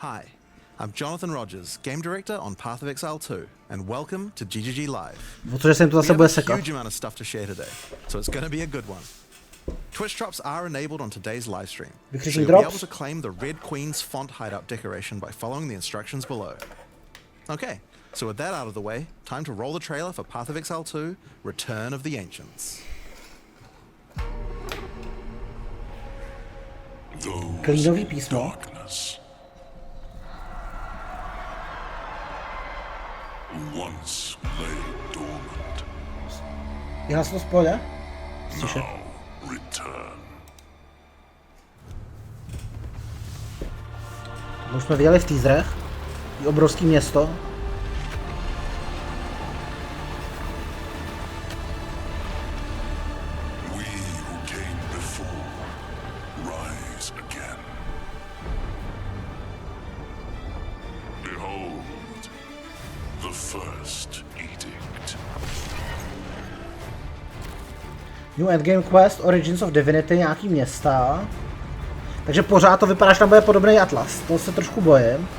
Hi, I'm Jonathan Rogers, Game Director on Path of Exile 2, and welcome to GGG Live. Protože se jim to zase bude sekat. We have a huge amount of stuff to share today, so it's going to be a good one. Twitch drops are enabled on today's live stream, so you'll be able to claim the Red Queen's font hideout decoration by following the instructions below. Okay, so with that out of the way, time to roll the trailer for Path of Exile 2, Return of the Ancients. Klínový písmo. Once lay dormant. Je hlasnost v pohodě? Slyšet. Už jsme viděli v teaserech. Je obrovský město. New Endgame Quest, Origins of Divinity, nějaký města. Takže pořád to vypadá, že tam bude podobný Atlas, to se trošku bojím.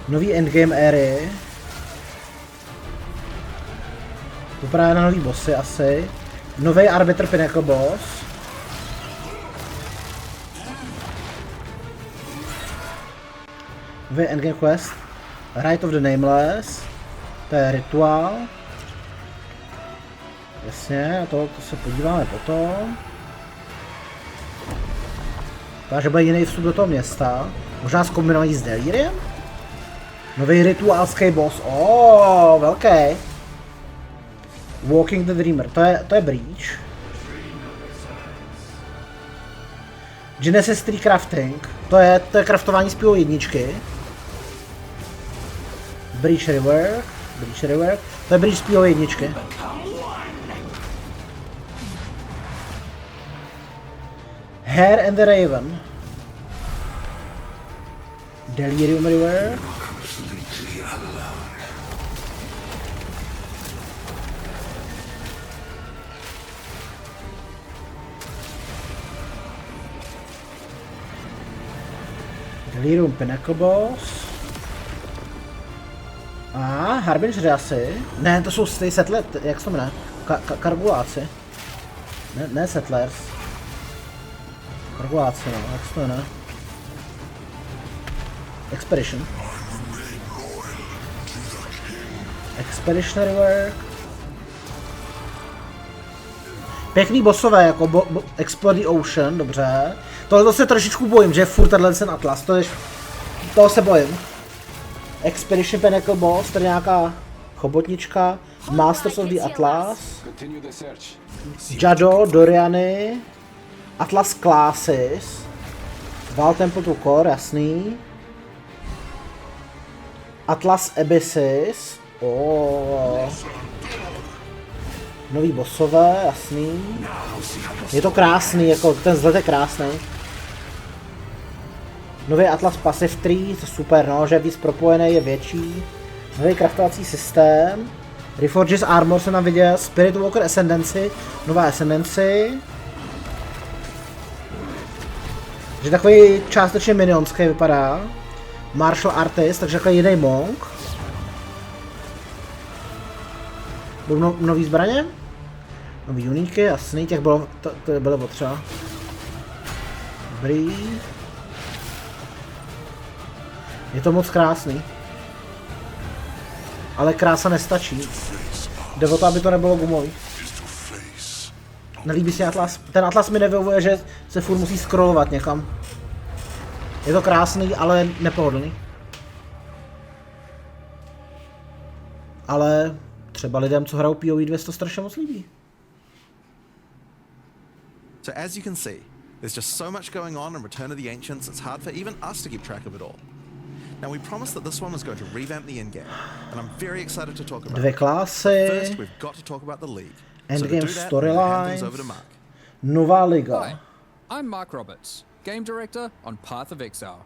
Nový Endgame éry. Vypadá na nový bossy asi. Nový Arbiter Pinnacle boss. Nový Endgame Quest. Rite of the Nameless. To je rituál. Jasně, to se podíváme potom. Takže bude jiný vstup do toho města. Možná zkombinovaný s Delirium? Nový rituálský boss. Velký. Walking the Dreamer, to je Breach. Genesis 3 Crafting, to je craftování z jedničky. Breach rework, to je Breach z jedničky. Hare and the Raven. Delirium rework. Delirium Pinnacle boss. Harbinger asi. Ne, to jsou ty settlers, jak se to jmenuje? Karguláci. Ne settlers. Karguláci, no, jak se to jmenuje? Expedition. Expeditionary work. Pěkný bossové, jako Explore the Ocean, dobře. Tohle se trošičku bojím, že je furt ten Atlas, toho se bojím. Expedition Pinnacle boss, tady nějaká chobotnička. Masters of the Atlas. Jado, Doriany. Atlas Classes. Val Temple to Core, jasný. Atlas Abysses. Nový bossové, jasný. Je to krásný, jako ten vzhled je krásný. Nový Atlas Passive Tree, to super, no, že je víc propojený, je větší. Nový craftovací systém. Reforges Armor jsem tam viděl, Spirit Walker Ascendancy, nová Ascendancy. Že takový částečně minionský vypadá. Martial Artist, takže takový jiný monk. Budou nový zbraně? Nový uniky, jasný, těch bylo, to bylo potřeba. Dobrý. Je to moc krásný. Ale krása nestačí. Jde o to, aby to nebylo gumový. Nelíbí si Atlas. Ten Atlas mi nevyhovuje, že se furt musí scrollovat někam. Je to krásný, ale nepohodlný. Ale třeba lidem, co hrajou PoE 2, to strašně moc líbí. So as you can see, there's just so much going on in Return of the Ancients, it's hard for even us to keep track of it all. Now we promised that this one was going to revamp the endgame, and I'm very excited to talk about Dvě it. klasy. First, we've got to talk about the league. Endgame storylines. Nová liga. Hi, I'm Mark Roberts, Game Director on Path of Exile.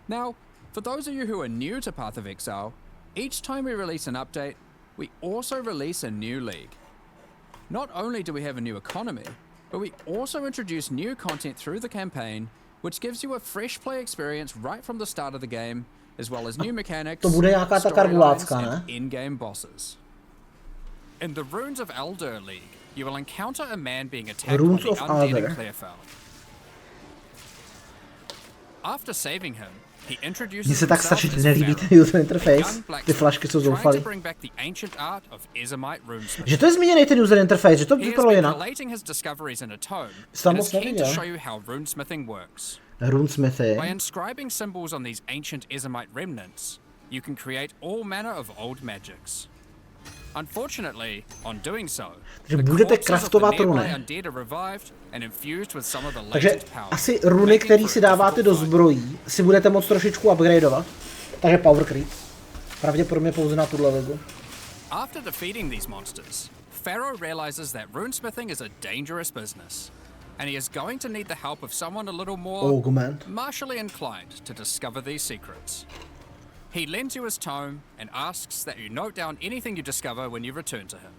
Now, for those of you who are new to Path of Exile, each time we release an update, we also release a new league. Not only do we have a new economy, but we also introduce new content through the campaign which gives you a fresh play experience right from the start of the game, as well as new mechanics, To bude nějaká ta karbulácka, ne? and in-game bosses. In the Runes of Aldur League, you will encounter a man being attacked Runes by the of undead Aldur. in Clearfell. After saving him, he introduces Mně se tak himself strašně as nelíbí Pharaoh, ten user a interface. young blacksmith Ty flašky jsou trying zoufalý. to bring back the ancient art of Ezamite runesmithing. Že to je zmíněný ten user interface, že to He has vypadalo been jinak. collating his discoveries in a tome Jsem and moc is keen to neviděl. show you how runesmithing works. Runesmithy. By inscribing symbols on these ancient Ezamite remnants, you can create all manner of old magics. Unfortunately, on doing so, Takže the budete corpses of the craftovat nearby runy. undead are revived and infused with some of the Takže latent power. asi runy, making které for si a dáváte do difficult fight. zbrojí, si budete moct trošičku upgradeovat. Takže power creep. Pravděpodobně pouze na tuhle ligu. After defeating these monsters, Pharaoh realizes that runesmithing is a dangerous business, and he is going to need the help of someone a little more Augment. martially inclined to discover these secrets. He lends you his tome and asks that you note down anything you discover when you return to him.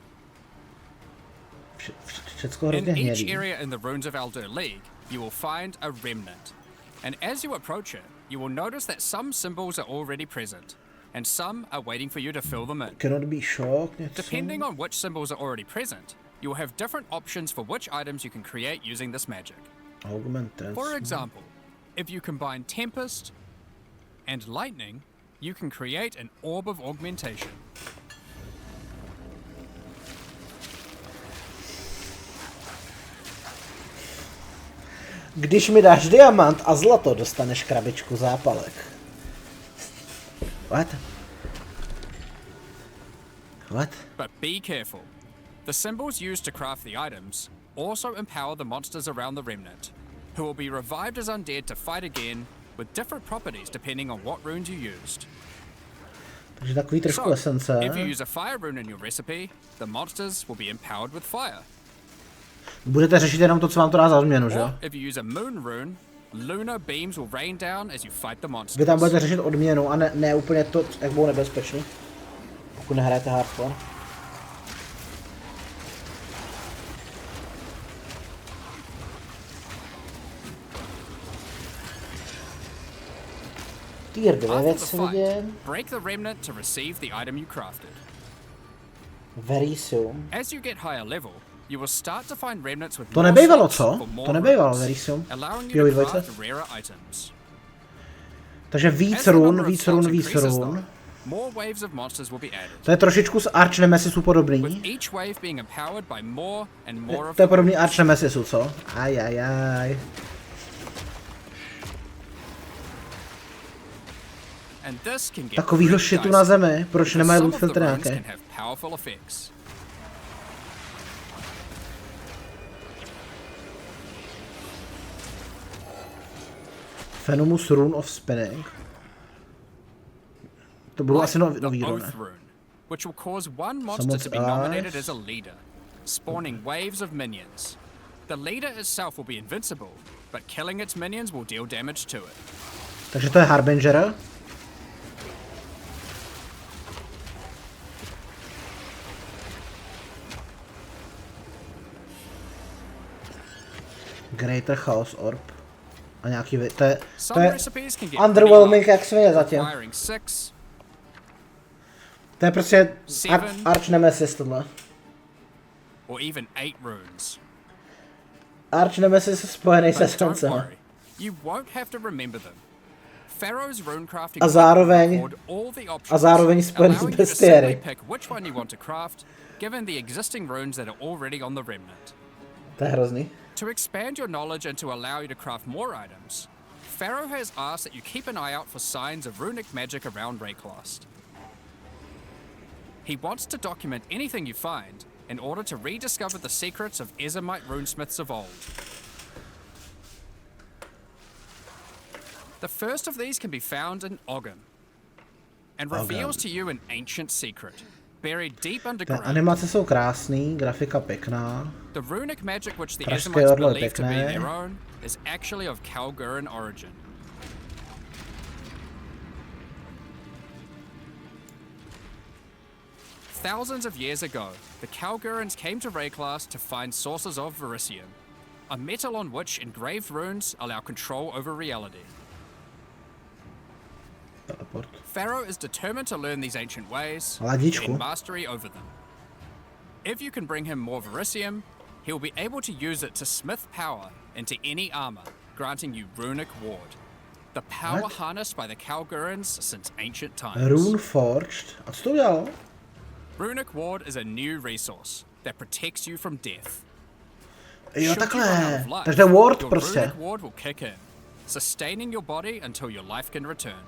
Všecko hrozně In each hnědý. area in the Runes of Aldur League, you will find a remnant. And as you approach it, you will notice that some symbols are already present, and some are waiting for you to fill them in. Cannot be shocked, něco. Depending on which symbols are already present, you will have different options for which items you can create using this magic. Augment trans. For example, if you combine Tempest and Lightning, you can create an Orb of Augmentation. Když mi dáš diamant a zlato, dostaneš krabičku zápalek. What? What? But be careful. The symbols used to craft the items also empower the monsters around the remnant, who will be revived as undead to fight again with different properties depending on what runes you used. Takže takový trošku So, esence. if you use a fire rune in your recipe, the monsters will be empowered with fire. Budete řešit jenom to, co vám to dá za změnu, že? Or if you use a moon rune, lunar beams will rain down as you fight the monsters. Vy tam budete řešit odměnu a ne úplně to, jak budou nebezpečný. Pokud nehrajete hardcore. Tier 2 After the věci fight, vidím. break the remnant to receive the item you crafted. Very soon. As you get higher level, you will start to find remnants with To more nebejvalo, slots co? for more To nebejvalo runes, very soon. allowing Jo, you to dvojce. craft rarer items. Takže As víc the run, number of víc slots run, víc increases, run. though, more waves of monsters will be added, To je trošičku s Arch Nemesisu with podobný. each wave being empowered by more and more of To je them. podobný Arch Nemesisu, co? Ajajaj. And this can get Takovýho really shitu dicey, na zemi, proč because nemají some loot of the filtr runes nějaký? can have powerful effects. Phenomus Rune of Spinning. To budou asi Like nový the rune. Oath rune, which will cause one monster Someone's to be nominated eyes. as a leader, spawning waves of minions. The leader itself will be invincible, but killing its minions will deal damage to it. Takže to je Harbinger. Greater Chaos Orb. A nějaký to je Some recipes can get underwhelming pretty jak svině large, zatím. requiring 6, To je prostě Seven. Arch Nemesis tohle. or even 8 runes. Arch Nemesis spojený se But don't Sancem. worry, you won't have to remember them. Pharaoh's runecrafting A zároveň- record all the options, a zároveň spojený s allowing you to bestiary. simply pick which one you want to craft, given the existing runes that are already on the remnant. To je hrozný. To expand your knowledge and to allow you to craft more items, Pharaoh has asked that you keep an eye out for signs of runic magic around Rayclast. He wants to document anything you find in order to rediscover the secrets of Ezamite runesmiths of old. The first of these can be found in Ogham, and reveals to you an ancient secret, buried deep Ty underground. animace jsou krásný, grafika pěkná. The runic magic which the Pražské Ezamites orlo je believe to be pěkné. their own is actually of Kalguran origin. Thousands of years ago, the Kalgurans came to Rayclast to find sources of Verisium. a metal on which engraved runes allow control over reality. Teleport. Pharaoh is determined to learn these ancient ways Ladičku. and mastery over them. If you can bring him more verisium, he will be able to use it to smith power into any armor, granting you runic ward. The power What? harnessed by the Kalgurans since ancient times. Rune Forged. A co to udělalo? Runic ward is a new resource that protects you from death. Jo, Should you run out takhle. of life, Takže ward your prostě. runic ward will kick in, sustaining your body until your life can return.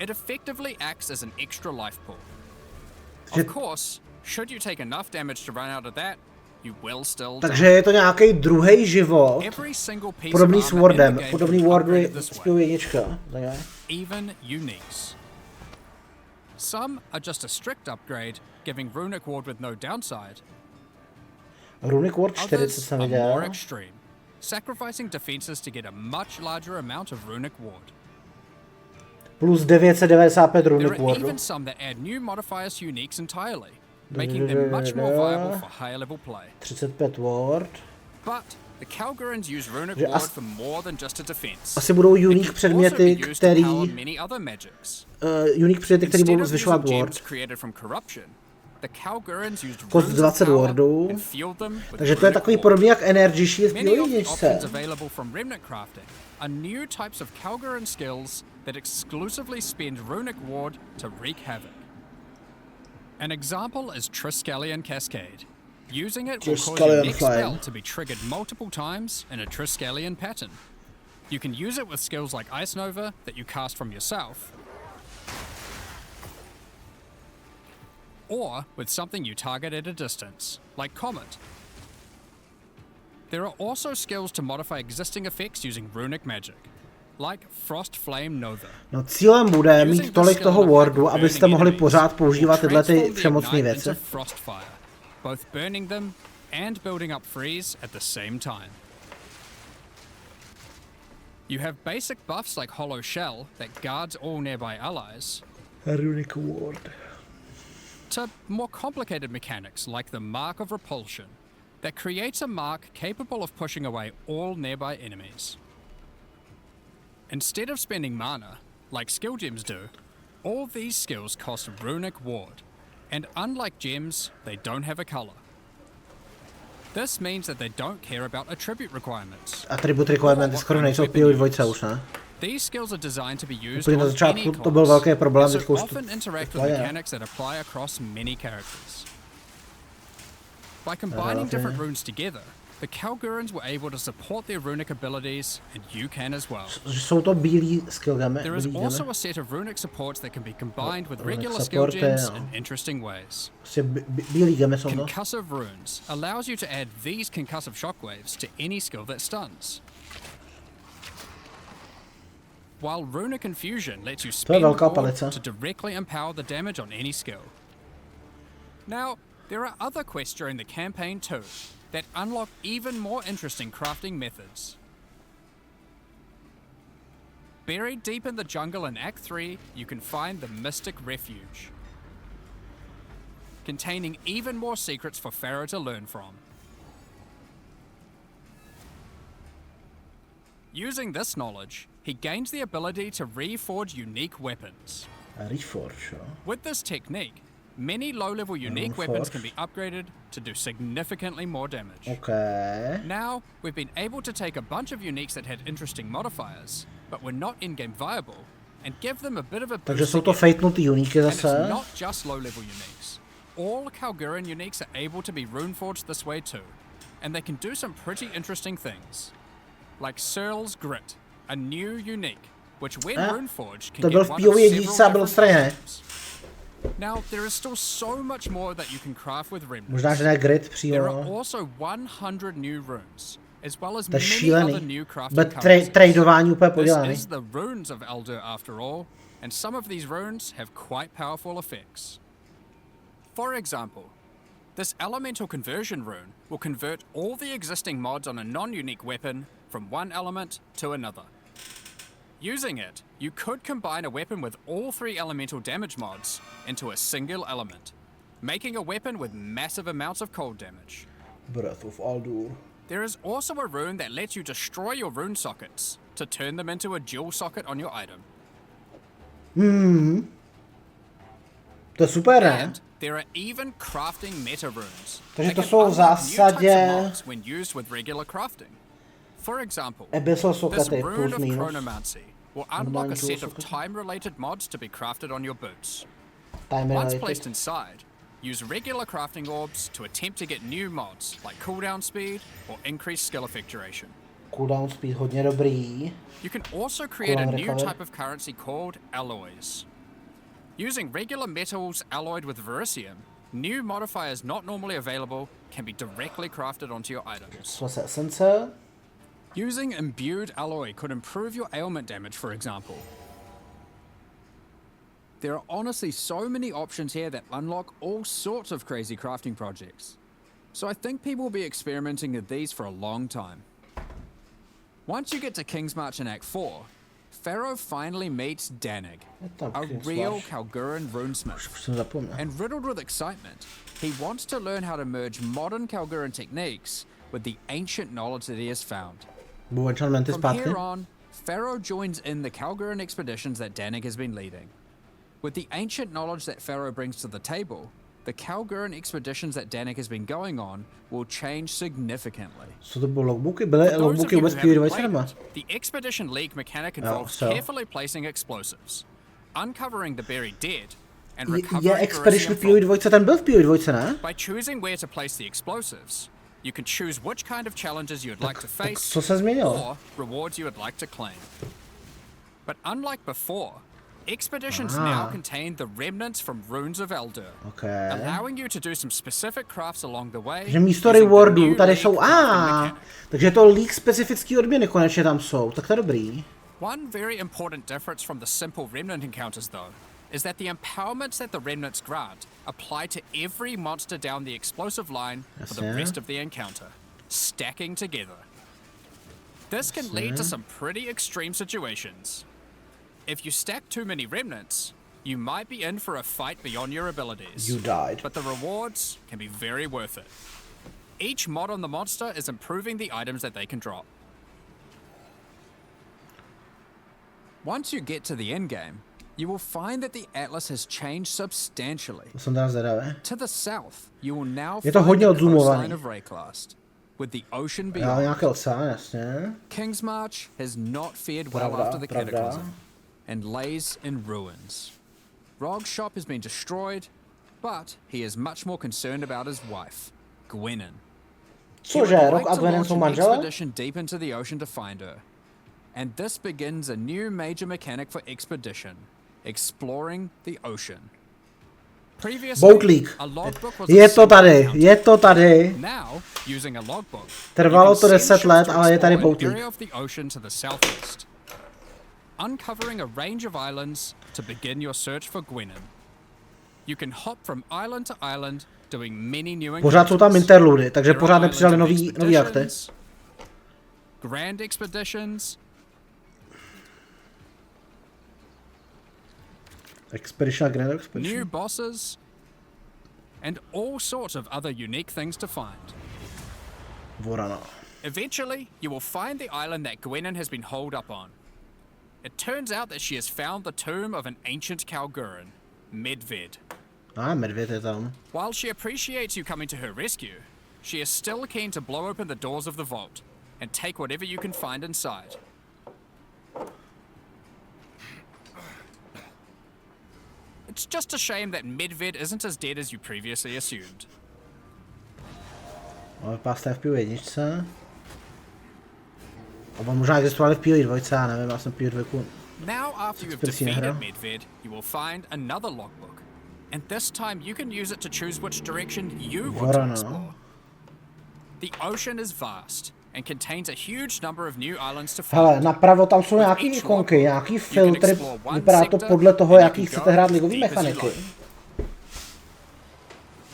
It effectively acts as an extra life pool. Že- Of course, should you take enough damage to run out of that, you will still Takže die. je to nějaký druhý život. Every single piece Podobný of s armor in the Wardem. game Podobný can be Wardu upgraded this s way, jednička. even uniques. Some are just a strict upgrade, giving runic ward with no downside. Runic Ward 40 Others jsem are more viděl. extreme, sacrificing defenses to get a much larger amount of runic ward. Plus 995 There Runic are Wardu. even some that add new modifiers to uniques entirely, making them much more viable for higher level play. 35 Ward. But the Kalgurans use runic Že ward as- for more than just a defense. Asi budou It unique can předměty, also be used to který... power many other magics. unique předměty, který Instead budou of zvyšovat using Ward. gems created from corruption, the Kalgurans used Kost runes of 20 power wardů. and fueled them with Takže to je runic takový ward. podobný jak Energy Shield v Many of the jedničce. options available from remnant crafting are new types of Kalguran skills that exclusively spend runic ward to wreak havoc. An example is Triskelion Cascade. Using it will cause Triskelion your next Flame. spell to be triggered multiple times in a Triskelion pattern. You can use it with skills like Ice Nova that you cast from yourself, or with something you target at a distance, like Comet. There are also skills to modify existing effects using runic magic, like Frost Flame Nova. No cílem bude mít tolik toho wardu, abyste mohli pořád používat tyhle ty přemocné věci. Frostfire, both burning them and building up freeze at the same time. You have basic buffs like Hollow Shell that guards all nearby allies, Runic Ward. to more complicated mechanics like the Mark of Repulsion that creates a mark capable of pushing away all nearby enemies. Instead of spending mana, like skill gems do, all these skills cost runic ward, and unlike gems, they don't have a color. This means that they don't care about attribute requirements. Attribute requirementy skoro nejsou v PO2 už, ne? These skills are designed to be used Úplně na on začátku any to byl class, velký problém, and so teďka už to often interact to with je. mechanics that apply across many characters. By combining different runes together, the Kalgurans were able to support their runic abilities, and you can as well. Že jsou to bílý skill gamy. There is bílý also gamy. a set of runic supports that can be combined with Runic regular skill supporty, gems jo. in interesting ways. Prostě bílý gamy jsou to. Concussive runes allows you to add these concussive shockwaves to any skill that stuns. While Runic Infusion lets you spend velká ward palice. to directly empower the damage on any skill. Now, there are other quests during the campaign too that unlock even more interesting crafting methods. Buried deep in the jungle in Act 3, you can find the Mystic Refuge, containing even more secrets for Pharaoh to learn from. Using this knowledge, he gains the ability to reforge unique weapons. Reforge, jo. With this technique, many low-level unique weapons can be upgraded to do significantly more damage. Okay. Now, we've been able to take a bunch of uniques that had interesting modifiers, but were not in-game viable, and give them a bit of a Takže boost jsou to again. fejtnutý uniky And it's zase. not just low-level uniques. All Kalguran uniques are able to be runeforged this way too, and they can do some pretty interesting things. Like Searle's Grit, a new unique, which when runeforged can to get byl v one of POE jedničce a several byl different stejný. items. Now, there is still so much more that you can craft with remnants. Možná, že ne grid There přímo. are also 100 new runes, as well as To je many other šílený. new crafting Bez currencies. tradování úplně This podělaný. is the runes of Aldur after all, and some of these runes have quite powerful effects. For example, this elemental conversion rune will convert all the existing mods on a non-unique weapon from one element to another. Using it, you could combine a weapon with all 3 elemental damage mods into a single element, making a weapon with massive amounts of cold damage. Breath of Aldur. There is also a rune that lets you destroy your rune sockets to turn them into a dual socket on your item. To je super, ne? And there are even crafting meta runes. Takže to that can jsou v unlock new types of zásadě mods when used with regular crafting. For example, abyssal this sokety rune plus of minus. chronomancy will unlock Normální a set dual of sockety. time-related mods to be crafted on your boots. Time Once related. placed inside, use regular crafting orbs to attempt to get new mods like cooldown speed or increased skill effectuation. Cooldown speed hodně dobrý. You can also create a Cooldown new recovery. type of currency called alloys. Using regular metals alloyed with verisium, new modifiers not normally available can be directly crafted onto your items. Zase esence. Using imbued alloy could improve your ailment damage, for example. There are honestly so many options here that unlock all sorts of crazy crafting projects. So I think people will be experimenting with these for a long time. Once you get to King's March in Act 4, Pharaoh finally meets Danig, tam a King's real March. Kalguran runesmith. Už jsem zapomněl. And riddled with excitement, he wants to learn how to merge modern Kalguran techniques with the ancient knowledge that he has found. Budu enchantmenty From zpátky. here on, Pharaoh joins in the Kalguran expeditions that Danig has been leading. With the ancient knowledge that Pharaoh brings to the table, the Kalguran expeditions that Danig has been going on will change significantly. Co to bylo logbuky? Byly For those logbuky of you vůbec who v haven't PvP played nebo? it, the Expedition League mechanic involves so- carefully placing explosives, uncovering the buried dead, and Je recovering Expedition v Verisium PvP, ten byl v PvP, ne? by choosing where to place the explosives. You can choose which kind of challenges you would like to face, co se změnilo? or rewards you would like to claim. But unlike before, expeditions now contain the remnants from runes of Aldur, Okay. allowing you to do some specific crafts along the way. Že místo using the rewardů new tady League jsou, crafting mechanic. takže to League specifický odměny konečně tam jsou, tak to je dobrý. One very important difference from the simple remnant encounters, though, is that the empowerments that the remnants grant apply to every monster down the explosive line for the Jasně. rest of the encounter, stacking together. This can lead to some pretty extreme situations. If you stack too many remnants, you might be in for a fight beyond your abilities. You died. But the rewards can be very worth it. Each mod on the monster is improving the items that they can drop. Once you get to the endgame, you will find that the Atlas has changed substantially. To jsem teda zvědavý. To the south, you will now Je to find hodně the odzoomovaný. coastline of Rayclast, with the ocean Já beyond. nějaké oceán, jasně. King's March has not fared well Pravda, after the pravda. Cataclysm, and lays in ruins. Rog's shop has been destroyed, but he is much more concerned about his wife, Gwenyn. He Cože, would Rok like a to Gwenyn launch jsou an manželé? expedition deep into the ocean to find her. And this begins a new major mechanic for expedition, exploring the ocean. Previously, Boat League. a logbook was Je a to simple tady, encounter. je to tady. Now, using a logbook, Trvalo you can to send 10 ships let, to ale je tady explore Boat an League. area of the ocean to the southeast, uncovering a range of islands to begin your search for Gwenyn. You can hop from island to island, doing many new Pořád jsou tam encounters. interludy, takže There pořád are nepřidali islands of nový akty. expeditions, grand expeditions, Expedition a Grand new Expedition. bosses, and all sorts of other unique things to find. Vorana. Eventually, you will find the island that Gwenyn has been holed up on. It turns out that she has found the tomb of an ancient Kalguran, Medved. Medvěd je tam. While she appreciates you coming to her rescue, she is still keen to blow open the doors of the vault and take whatever you can find inside. It's just a shame that Medved isn't as dead as you previously assumed. Ale pasta je v PvP1. A on možná existoval v PvP2, já nevím, já jsem PvP2. Now, after you have Expressí defeated nehra. Medved, you will find another logbook. And this time you can use it to choose which direction you want to Vorana. explore. The ocean is vast and contains a huge number of new islands to find. Hele, napravo tam jsou nějaký ikonky, nějaký filtry, vypadá to podle toho, jaký chcete hrát ligový mechaniky.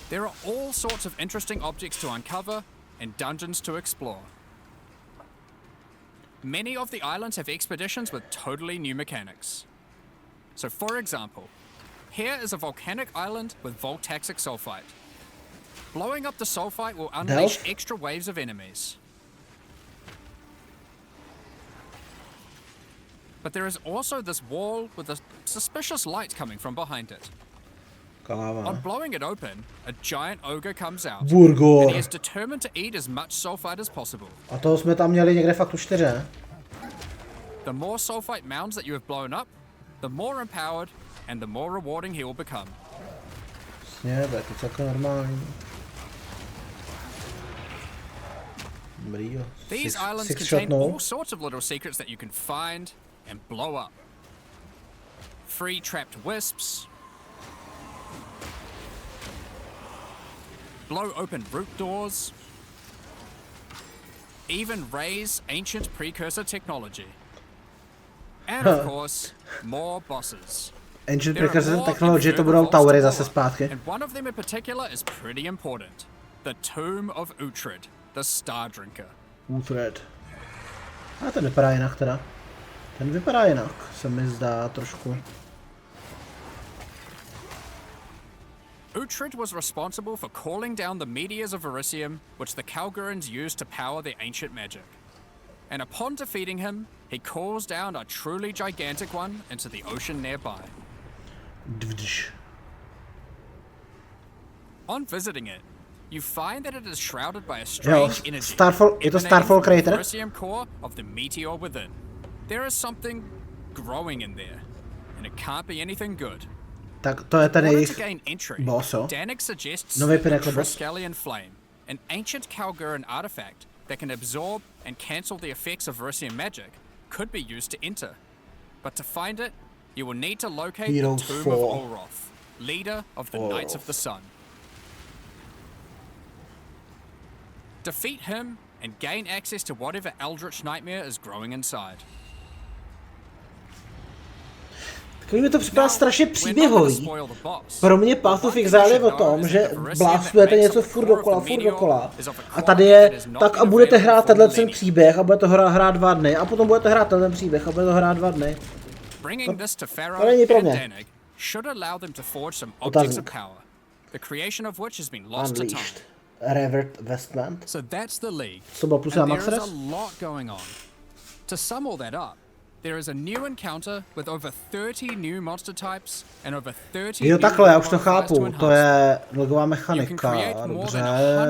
There are all sorts of interesting objects to uncover and dungeons to explore. Many of the islands have expeditions with totally new mechanics. So for example, here is a volcanic island with voltaxic sulfite. Blowing up the sulfite will unleash Delph? extra waves of enemies. But there is also this wall with a suspicious light coming from behind it. On blowing it open, a giant ogre comes out. Burgor. And he is determined to eat as much sulfite as possible. A toho jsme tam měli někde fakt už 4, ne? The more sulfite mounds that you have blown up, the more empowered and the more rewarding he will become. Jasně, to je to celkem normální. Dobrý, jo. These islands contain all sorts of little secrets that you can find and blow up. Free trapped wisps. Blow open root doors. Even raise ancient precursor technology. And of course, more bosses. Ancient precursor technology, to budou towery zase zpátky. And one of them in particular is pretty important. The Tomb of Uhtred, the Star Drinker. Uhtred. A ten vypadá jinak teda. Ten vypadá jinak, se mi zdá trošku. Uhtred was responsible for calling down the meteors of Verisium, which the Kalgurans used to power their ancient magic. And upon defeating him, he calls down a truly gigantic one into the ocean nearby. On visiting it, you find that it is shrouded by a strange energy emanating from the Verisium core of the meteor within. There is something growing in there, and it can't be anything good. Tak to je ten jejich boss, jo? Nový Pinnacle boss. Flame, an ancient Kalguran artifact that can absorb and cancel the effects of Verisium magic, could be used to enter. But to find it, you will need to locate the Tomb of Olroth, leader of the Knights of the Sun. Defeat him and gain access to whatever eldritch nightmare is growing inside. Takový mi to připadá strašně příběhový. Pro mě Path of Exile je o tom, že blastujete něco furt dokola. A tady je tak a budete hrát tenhle příběh a budete hrát 2 dny. A potom budete hrát tenhle příběh a budete hrát 2 dny. To není pro mě. Otazník. Unleashed. Revert Westland. Co bylo plus na Maxres? To sum all that up, there is a new encounter with over 30 new monster types and over 30 jo, takhle, já už to chápu, to je ligová mechanika, dobře,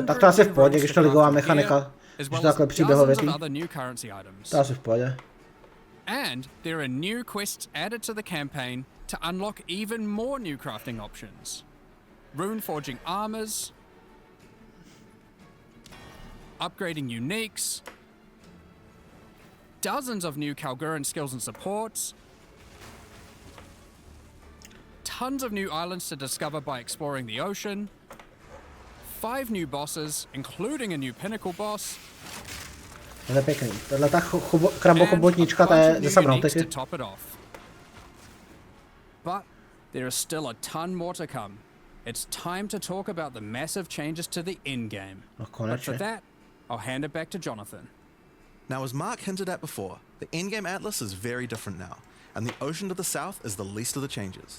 tak to asi v pohodě, když to je ligová mechanika, když to takhle příběhovětý, to asi v pohodě. And there are new quests added to the campaign to unlock even more new crafting options. Rune forging armors, upgrading uniques, dozens of new Kalguran skills and supports, tons of new islands to discover by exploring the ocean, 5 new bosses, including a new pinnacle boss, to je pěkný, tahle ta krabochobotnička, ta je ze Subnautiky. But there is still a ton more to come. It's time to talk about the massive changes to the Endgame. But for that, I'll hand it back to Jonathan. Now, as Mark hinted at before, the Endgame Atlas is very different now, and the ocean to the south is the least of the changes.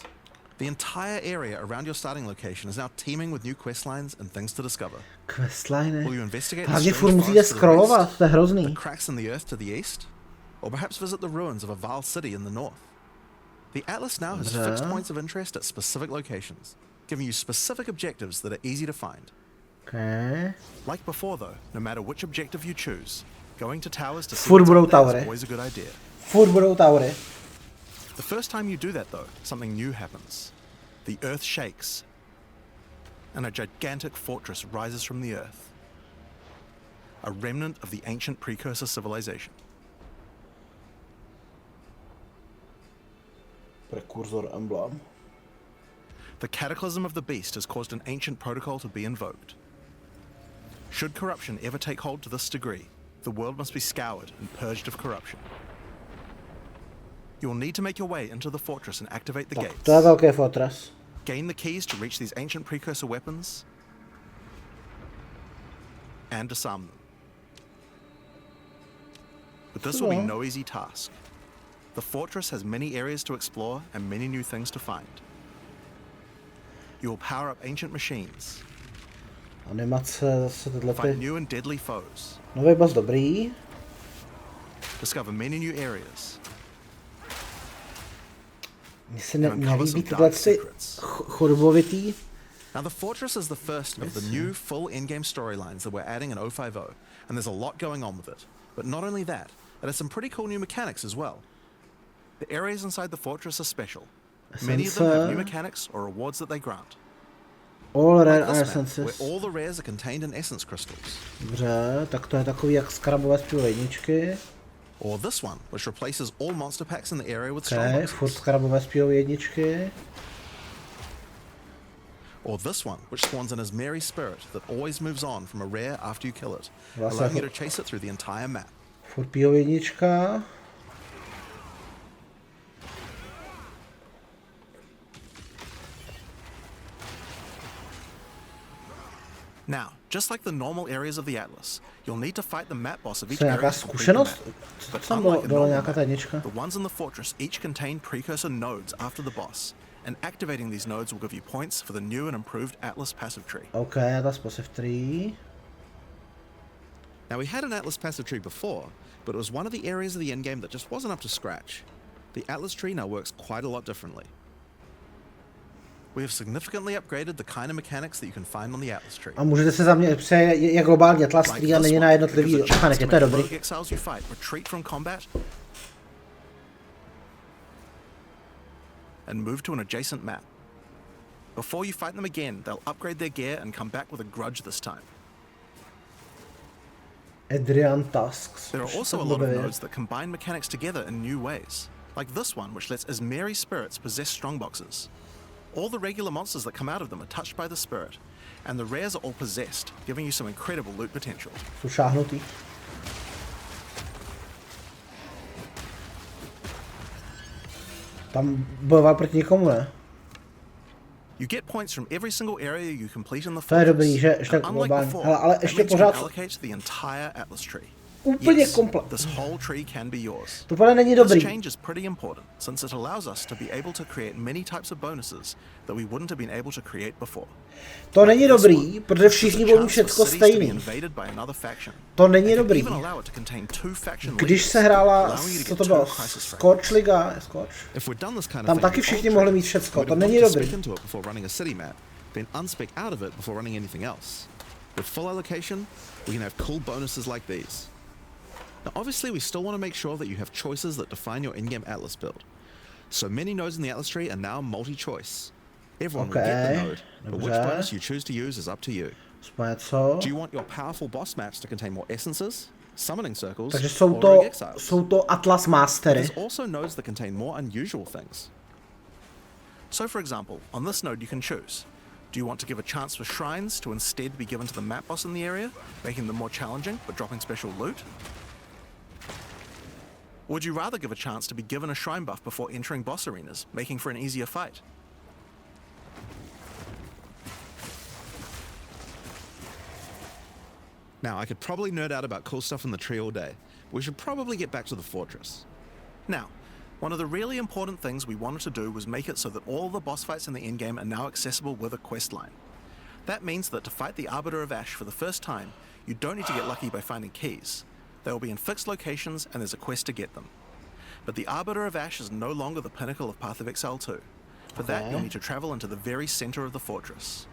The entire area around your starting location is now teeming with new questlines and things to discover. Questliny? Will you investigate hlavně furt musíte scrollovat, to je hrozný. The cracks in the earth to the east? Or perhaps visit the ruins of a vile city in the north? The Atlas now has fixed points of interest at specific locations, giving you specific objectives that are easy to find. Okay. Like before though, no matter which objective you choose, going to towers to see what's out there is always a good idea. Furt budou towery. The first time you do that though, something new happens. The earth shakes, and a gigantic fortress rises from the earth. A remnant of the ancient precursor civilization. Precursor emblem. The cataclysm of the beast has caused an ancient protocol to be invoked. Should corruption ever take hold to this degree, the world must be scoured and purged of corruption. You will need to make your way into the fortress and activate the gates. To je velký fortress. Gain the keys to reach these ancient precursor weapons and disarm them. But this will be no easy task. The fortress has many areas to explore and many new things to find. You will power up ancient machines. Animace zase tyhle ty. Find new and deadly foes. Nový boss dobrý. Discover many new areas. Mně se nelíbí tyhle chodbovitý. Now the fortress is the first of the new full in-game storylines that we're adding in 0.5, and there's a lot going on with it. But not only that, it has some pretty cool new mechanics as well. The areas inside the fortress are special. Many of them have new mechanics or rewards that they grant. All rare Like essences. where all the rares are contained in essence crystals. Dobře, tak to je takový jak skrabové zpěvu jedničky. Or this one, which replaces all monster packs in the area with strong Okay, furt skrabové zpěvu jedničky. Or this one, which spawns in as Mary Spirit that always moves on from a rare after you kill it, allowing you to chase it through the entire map. Furt pijou jednička. Now, just like the normal areas of the Atlas, you'll need to fight the map boss of each Co je area. nějaká zkušenost? Co But tam unlike a bylo normal nějaká ta map, jednička? the ones in the fortress each contain precursor nodes after the boss, and activating these nodes will give you points for the new and improved Atlas passive tree. OK, that's passive tree. Now we had an Atlas passive tree before, but it was one of the areas of the endgame that just wasn't up to scratch. The Atlas tree now works quite a lot differently. We have significantly upgraded the kind of mechanics that you can find on the Atlas tree. A můžete se zaměřit, je globálně Atlas tree a není na jednotlivý mechaniky, to je dobrý. Exiles you fight retreat from combat and move to an adjacent map. Before you fight them again, they'll upgrade their gear and come back with a grudge this time. Adrian tasks. There are also a lot of nodes that combine mechanics together in new ways, like this one which lets Asmeri spirits possess strongboxes. All the regular monsters that come out of them are touched by the spirit, and the rares are all possessed, giving you some incredible loot potential. Jsou šáhnutý. Tam bojoval proti někomu, ne? You get points from every single area you complete in the To je dobrý, fortress. že tak And unlike globálně. before, Ale that ještě means you pořád can allocate the entire Atlas tree. úplně Yes, komplet. this whole tree can be yours. To podle není This dobrý. change is pretty important since it allows us to be able to create many types of bonuses that we wouldn't have been able to create before. To není dobrý, protože všichni budou všecko stejný. To není dobrý. Když se hrála, co to bylo, Scorch Liga, tam taky všichni mohli mít všecko, to není dobrý. Then unspec out of it before running anything else. With full allocation, we can have cool bonuses like these. Now obviously we still want to make sure that you have choices that define your in-game Atlas build. So many nodes in the Atlas tree are now multi-choice. Everyone will get the node, but which bonus you choose to use is up to you. Do you want your powerful boss maps to contain more essences, summoning circles, Takže or rogue exiles? jsou to Atlas Mastery. There's also nodes that contain more unusual things. So for example, on this node you can choose. Do you want to give a chance for shrines to instead be given to the map boss in the area, making them more challenging but dropping special loot? Or would you rather give a chance to be given a shrine buff before entering boss arenas, making for an easier fight? Now, I could probably nerd out about cool stuff in the tree all day, but we should probably get back to the fortress. Now, one of the really important things we wanted to do was make it so that all the boss fights in the endgame are now accessible with a quest line. That means that to fight the Arbiter of Ash for the first time, you don't need to get lucky by finding keys. They will be in fixed locations and there's a quest to get them. But the Arbiter of Ash is no longer the pinnacle of Path of Exile 2. For that, you'll need to travel into the very center of the fortress.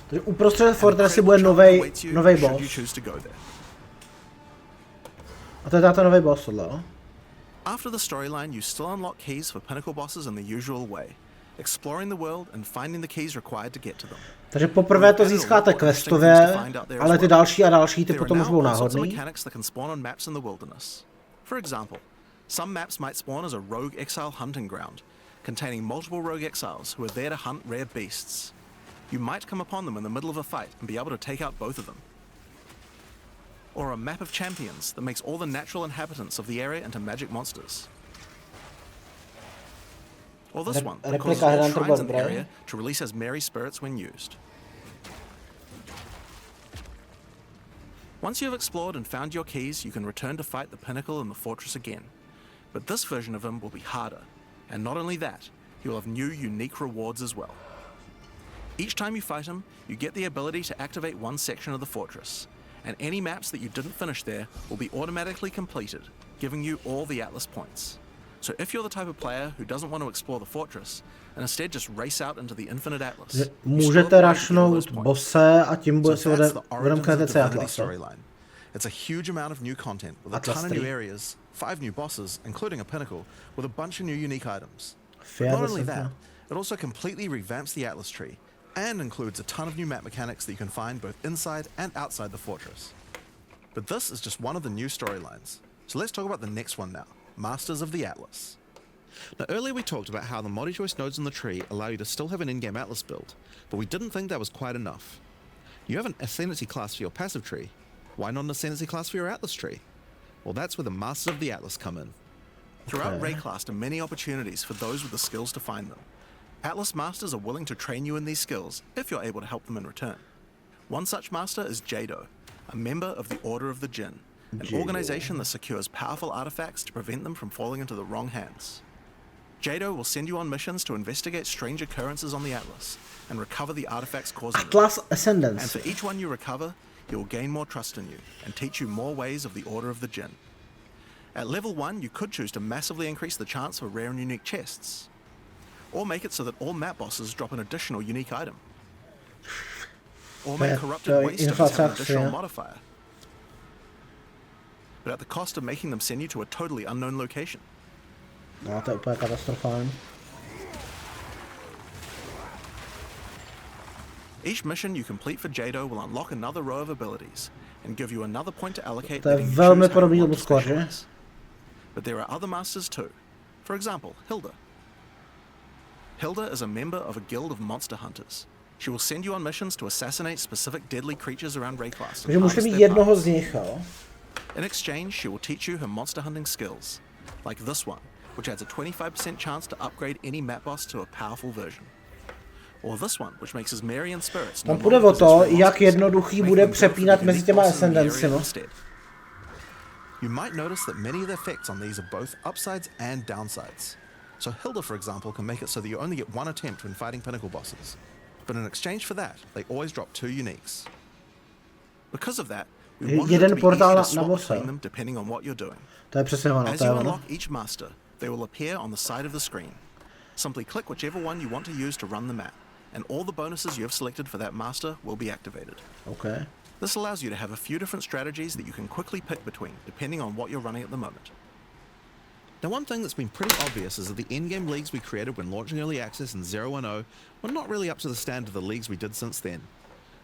Takže uprostřed fortressy bude novej boss. A to je tato nový boss, tohle. After the storyline, you still unlock keys for pinnacle bosses in the usual way, exploring the world and finding the keys required to get to them. Takže poprvé to získáte questově, ale ty další a další ty potom už budou náhodný. For example, some maps might spawn as a rogue exile hunting ground, containing multiple rogue exiles who are there to hunt rare beasts. You might come upon them in the middle of a fight and be able to take out both of them. Or a map of champions that makes all the natural inhabitants of the area into magic monsters. Or this one that causes all shrines in the area to release as merry spirits when used. Once you have explored and found your keys, you can return to fight the pinnacle in the fortress again. But this version of him will be harder. And not only that, he will have new unique rewards as well. Each time you fight him, you get the ability to activate one section of the fortress, and any maps that you didn't finish there will be automatically completed, giving you all the Atlas points. So if you're the type of player who doesn't want to explore the fortress and instead just race out into the infinite Atlas, můžete rushnout bosse a tím bude si odemknete celý Atlas. It's a huge amount of new content with a ton of new areas, 5 new bosses, including a pinnacle, with a bunch of new unique items. But not only that, it also completely revamps the Atlas tree and includes a ton of new map mechanics that you can find both inside and outside the fortress. But this is just one of the new storylines. So let's talk about the next one now, Masters of the Atlas. Now earlier we talked about how the multi-choice nodes in the tree allow you to still have an in-game Atlas build, but we didn't think that was quite enough. You have an ascendancy class for your passive tree. Why not an ascendancy class for your Atlas tree? Well, that's where the Masters of the Atlas come in. Throughout Rayclast are many opportunities for those with the skills to find them. Atlas Masters are willing to train you in these skills if you're able to help them in return. One such master is Jado, a member of the Order of the Jinn, an organization that secures powerful artifacts to prevent them from falling into the wrong hands. Jado will send you on missions to investigate strange occurrences on the Atlas and recover the artifacts causing Atlas them. Ascendancy. And for each one you recover, he will gain more trust in you and teach you more ways of the Order of the Jinn. At level 1, you could choose to massively increase the chance for rare and unique chests, or make it so that all map bosses drop an additional unique item, or make corrupted waste have an additional modifier, but at the cost of making them send you to a totally unknown location. No, to je úplně katastrofální. Each mission you complete for Jado will unlock another row of abilities and give you another point to allocate. To je velmi podobný tomu skladě. But there are other masters too. For example, Hilda. Hilda is a member of a guild of monster hunters. She will send you on missions to assassinate specific deadly creatures around Rayclast. Takže můžete být jednoho z nich, jo? In exchange, she will teach you her monster hunting skills, like this one, which adds a 25% chance to upgrade any map boss to a powerful version. Or this one, which makes his Marian spirits. Tam půjde o to, jak jednoduchý bude přepínat mezi těma ascendancemi. You might notice that many of the effects on these are both upsides and downsides. So Hilda, for example, can make it so that you only get one attempt when fighting pinnacle bosses. But in exchange for that, they always drop 2 uniques. Because of that, we want it to be easy to swap between them depending on what you're doing. As you unlock each master, they will appear on the side of the screen. Simply click whichever one you want to use to run the map, and all the bonuses you have selected for that master will be activated. Okay. This allows you to have a few different strategies that you can quickly pick between, depending on what you're running at the moment. Now, one thing that's been pretty obvious is that the endgame leagues we created when launching early access in 0.10 were not really up to the standard of the leagues we did since then.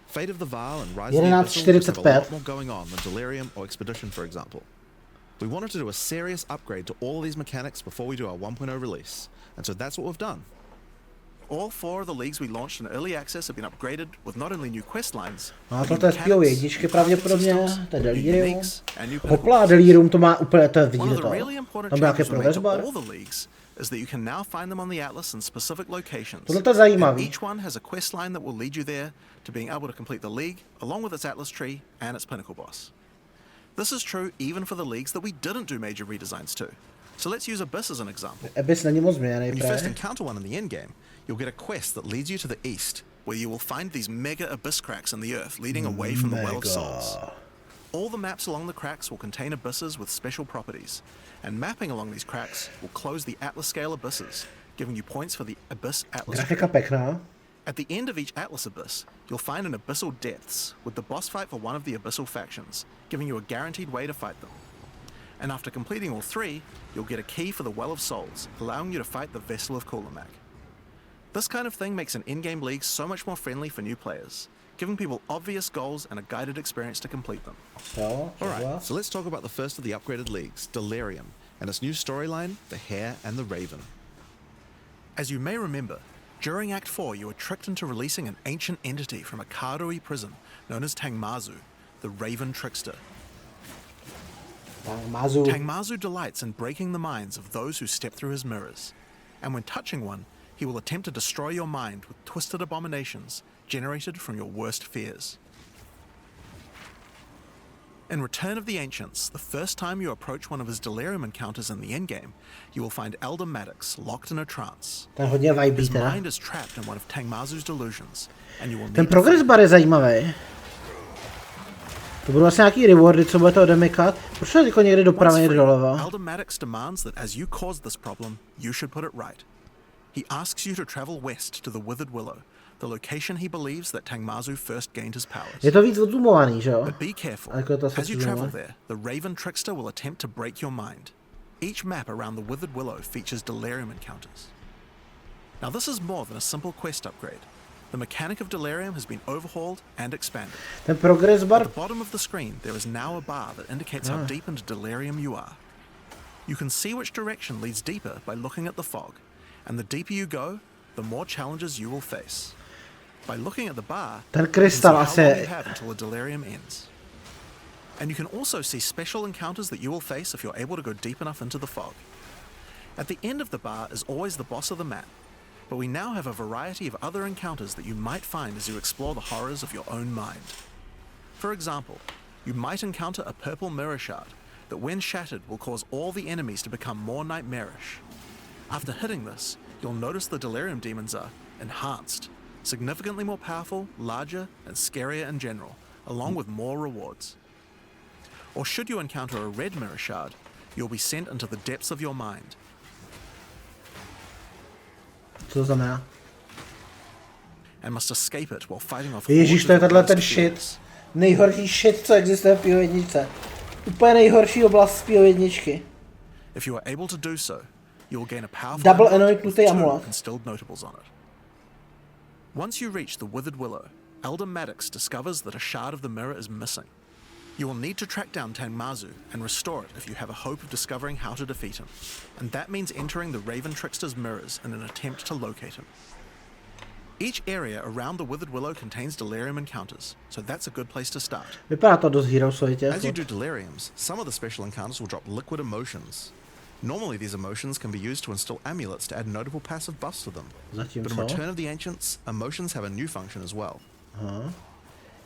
Fate of the Vaal and Rise of the Abyssal just have a lot more going on than Delirium or Expedition, for example. We wanted to do a serious upgrade to all of these mechanics before we do our 1.0 release, and so that's what we've done. All 4 of the leagues we launched in early access have been upgraded with not only new quest lines, no, to je spíl jedničky pravděpodobně, to je Delirium. Hopla, Delirium to má úplně, to vidíte to. Tam nějaké prověřbar. Is that you can now find them on the Atlas in specific locations. Tohle to je zajímavý. Each one has a quest line that will lead you there to being able to complete the league along with its Atlas tree and its pinnacle boss. This is true even for the leagues that we didn't do major redesigns to. So let's use Abyss as an example. Abyss není moc změněný. When you first encounter one in the endgame, you'll get a quest that leads you to the east, where you will find these mega abyss cracks in the earth leading away from the Well of Souls. All the maps along the cracks will contain abysses with special properties, and mapping along these cracks will close the Atlas scale abysses, giving you points for the Abyss Atlas. At the end of each Atlas abyss, you'll find an abyssal depths with the boss fight for one of the abyssal factions, giving you a guaranteed way to fight them. And after completing all 3, you'll get a key for the Well of Souls, allowing you to fight the Vessel of Kulamak. This kind of thing makes an in-game league so much more friendly for new players, giving people obvious goals and a guided experience to complete them. Alright, so let's talk about the first of the upgraded leagues, Delirium, and its new storyline, The Hare and the Raven. As you may remember, during Act 4 you were tricked into releasing an ancient entity from a Karui prison known as Tangmazu, the Raven Trickster. Tangmazu delights in breaking the minds of those who step through his mirrors, and when touching one, he will attempt to destroy your mind with twisted abominations generated from your worst fears. In Return of the Ancients, the first time you approach one of his Delirium encounters in the endgame, you will find Elder Maddox locked in a trance. His mind is trapped in one of Tangmazu's delusions, and you will need Ten progress bar je zajímavý. To budou asi nějaký rewardy, co budete odemykat. Proč to jako někde doprava, někde doleva? Aldur demands that as you caused this problem, you should put it right. He asks you to travel west to the Withered Willow, the location he believes that Tangmazu first gained his powers. Je to víc odzumovaný, že jo? But be careful. As you travel there, the Raven Trickster will attempt to break your mind. Each map around the Withered Willow features Delirium encounters. Now this is more than a simple quest upgrade. The mechanic of Delirium has been overhauled and expanded. Ten progress bar. At the bottom of the screen, there is now a bar that indicates how deep into Delirium you are. You can see which direction leads deeper by looking at the fog, and the deeper you go, the more challenges you will face. By looking at the bar, ten you can see krystal how asi. long you have until the Delirium ends. And you can also see special encounters that you will face if you're able to go deep enough into the fog. At the end of the bar is always the boss of the map, but we now have a variety of other encounters that you might find as you explore the horrors of your own mind. For example, you might encounter a purple mirror shard that when shattered will cause all the enemies to become more nightmarish. After hitting this, you'll notice the Delirium demons are enhanced, significantly more powerful, larger, and scarier in general, along with more rewards. Or should you encounter a red mirror shard, you'll be sent into the depths of your mind. Co to znamená? And must escape it while fighting off. Ježíš, to je tenhle ten shit. Nejhorší shit, co existuje v PO1. Úplně nejhorší oblast z PO1. If you are able to do so, you will gain a powerful Double amulet with anointnutý two amulet. concealed notables on it. Once you reach the Withered Willow, Elder Maddox discovers that a shard of the mirror is missing. You will need to track down Tangmazu and restore it if you have a hope of discovering how to defeat him. And that means entering the Raven Trickster's mirrors in an attempt to locate him. Each area around the Withered Willow contains Delirium encounters, so that's a good place to start. Vypadá to dost heroesovitě. As you do Deliriums, some of the special encounters will drop liquid emotions. Normally these emotions can be used to install amulets to add notable passive buffs to them. But in Return of the Ancients, emotions have a new function as well.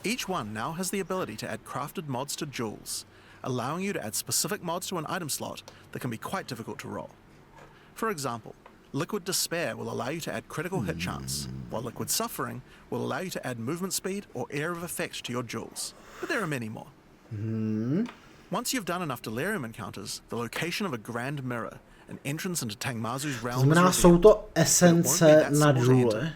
Each one now has the ability to add crafted mods to jewels, allowing you to add specific mods to an item slot that can be quite difficult to roll. For example, Liquid Despair will allow you to add critical hit chance, while Liquid Suffering will allow you to add movement speed or Air of Effect to your jewels. But there are many more. Once you've done enough Delirium encounters, the location of a Grand Mirror, an entrance into Tangmazu's realm Znamená, is jsou revealed. to esence na džule.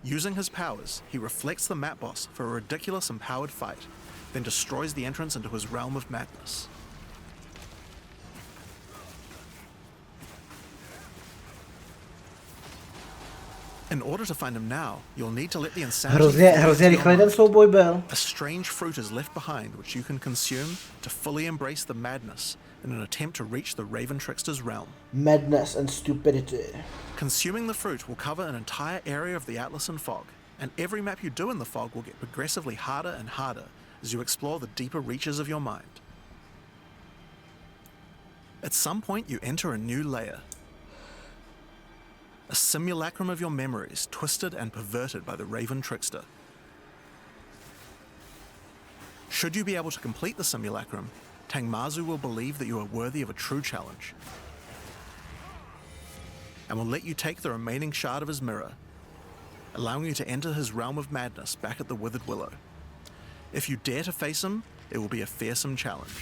Using his powers, he reflects the map boss for a ridiculous empowered fight, then destroys the entrance into his realm of madness. In order to find him now, you'll need to let the insanity Hrozně rychle ten souboj byl. A strange fruit is left behind which you can consume to fully embrace the madness in an attempt to reach the Raven Trickster's realm. Madness and stupidity. Consuming the fruit will cover an entire area of the Atlas in fog, and every map you do in the fog will get progressively harder and harder as you explore the deeper reaches of your mind. At some point you enter a new layer. A simulacrum of your memories, twisted and perverted by the Raven Trickster. Should you be able to complete the simulacrum, Tangmazu will believe that you are worthy of a true challenge, and will let you take the remaining shard of his mirror, allowing you to enter his realm of madness back at the Withered Willow. If you dare to face him, it will be a fearsome challenge.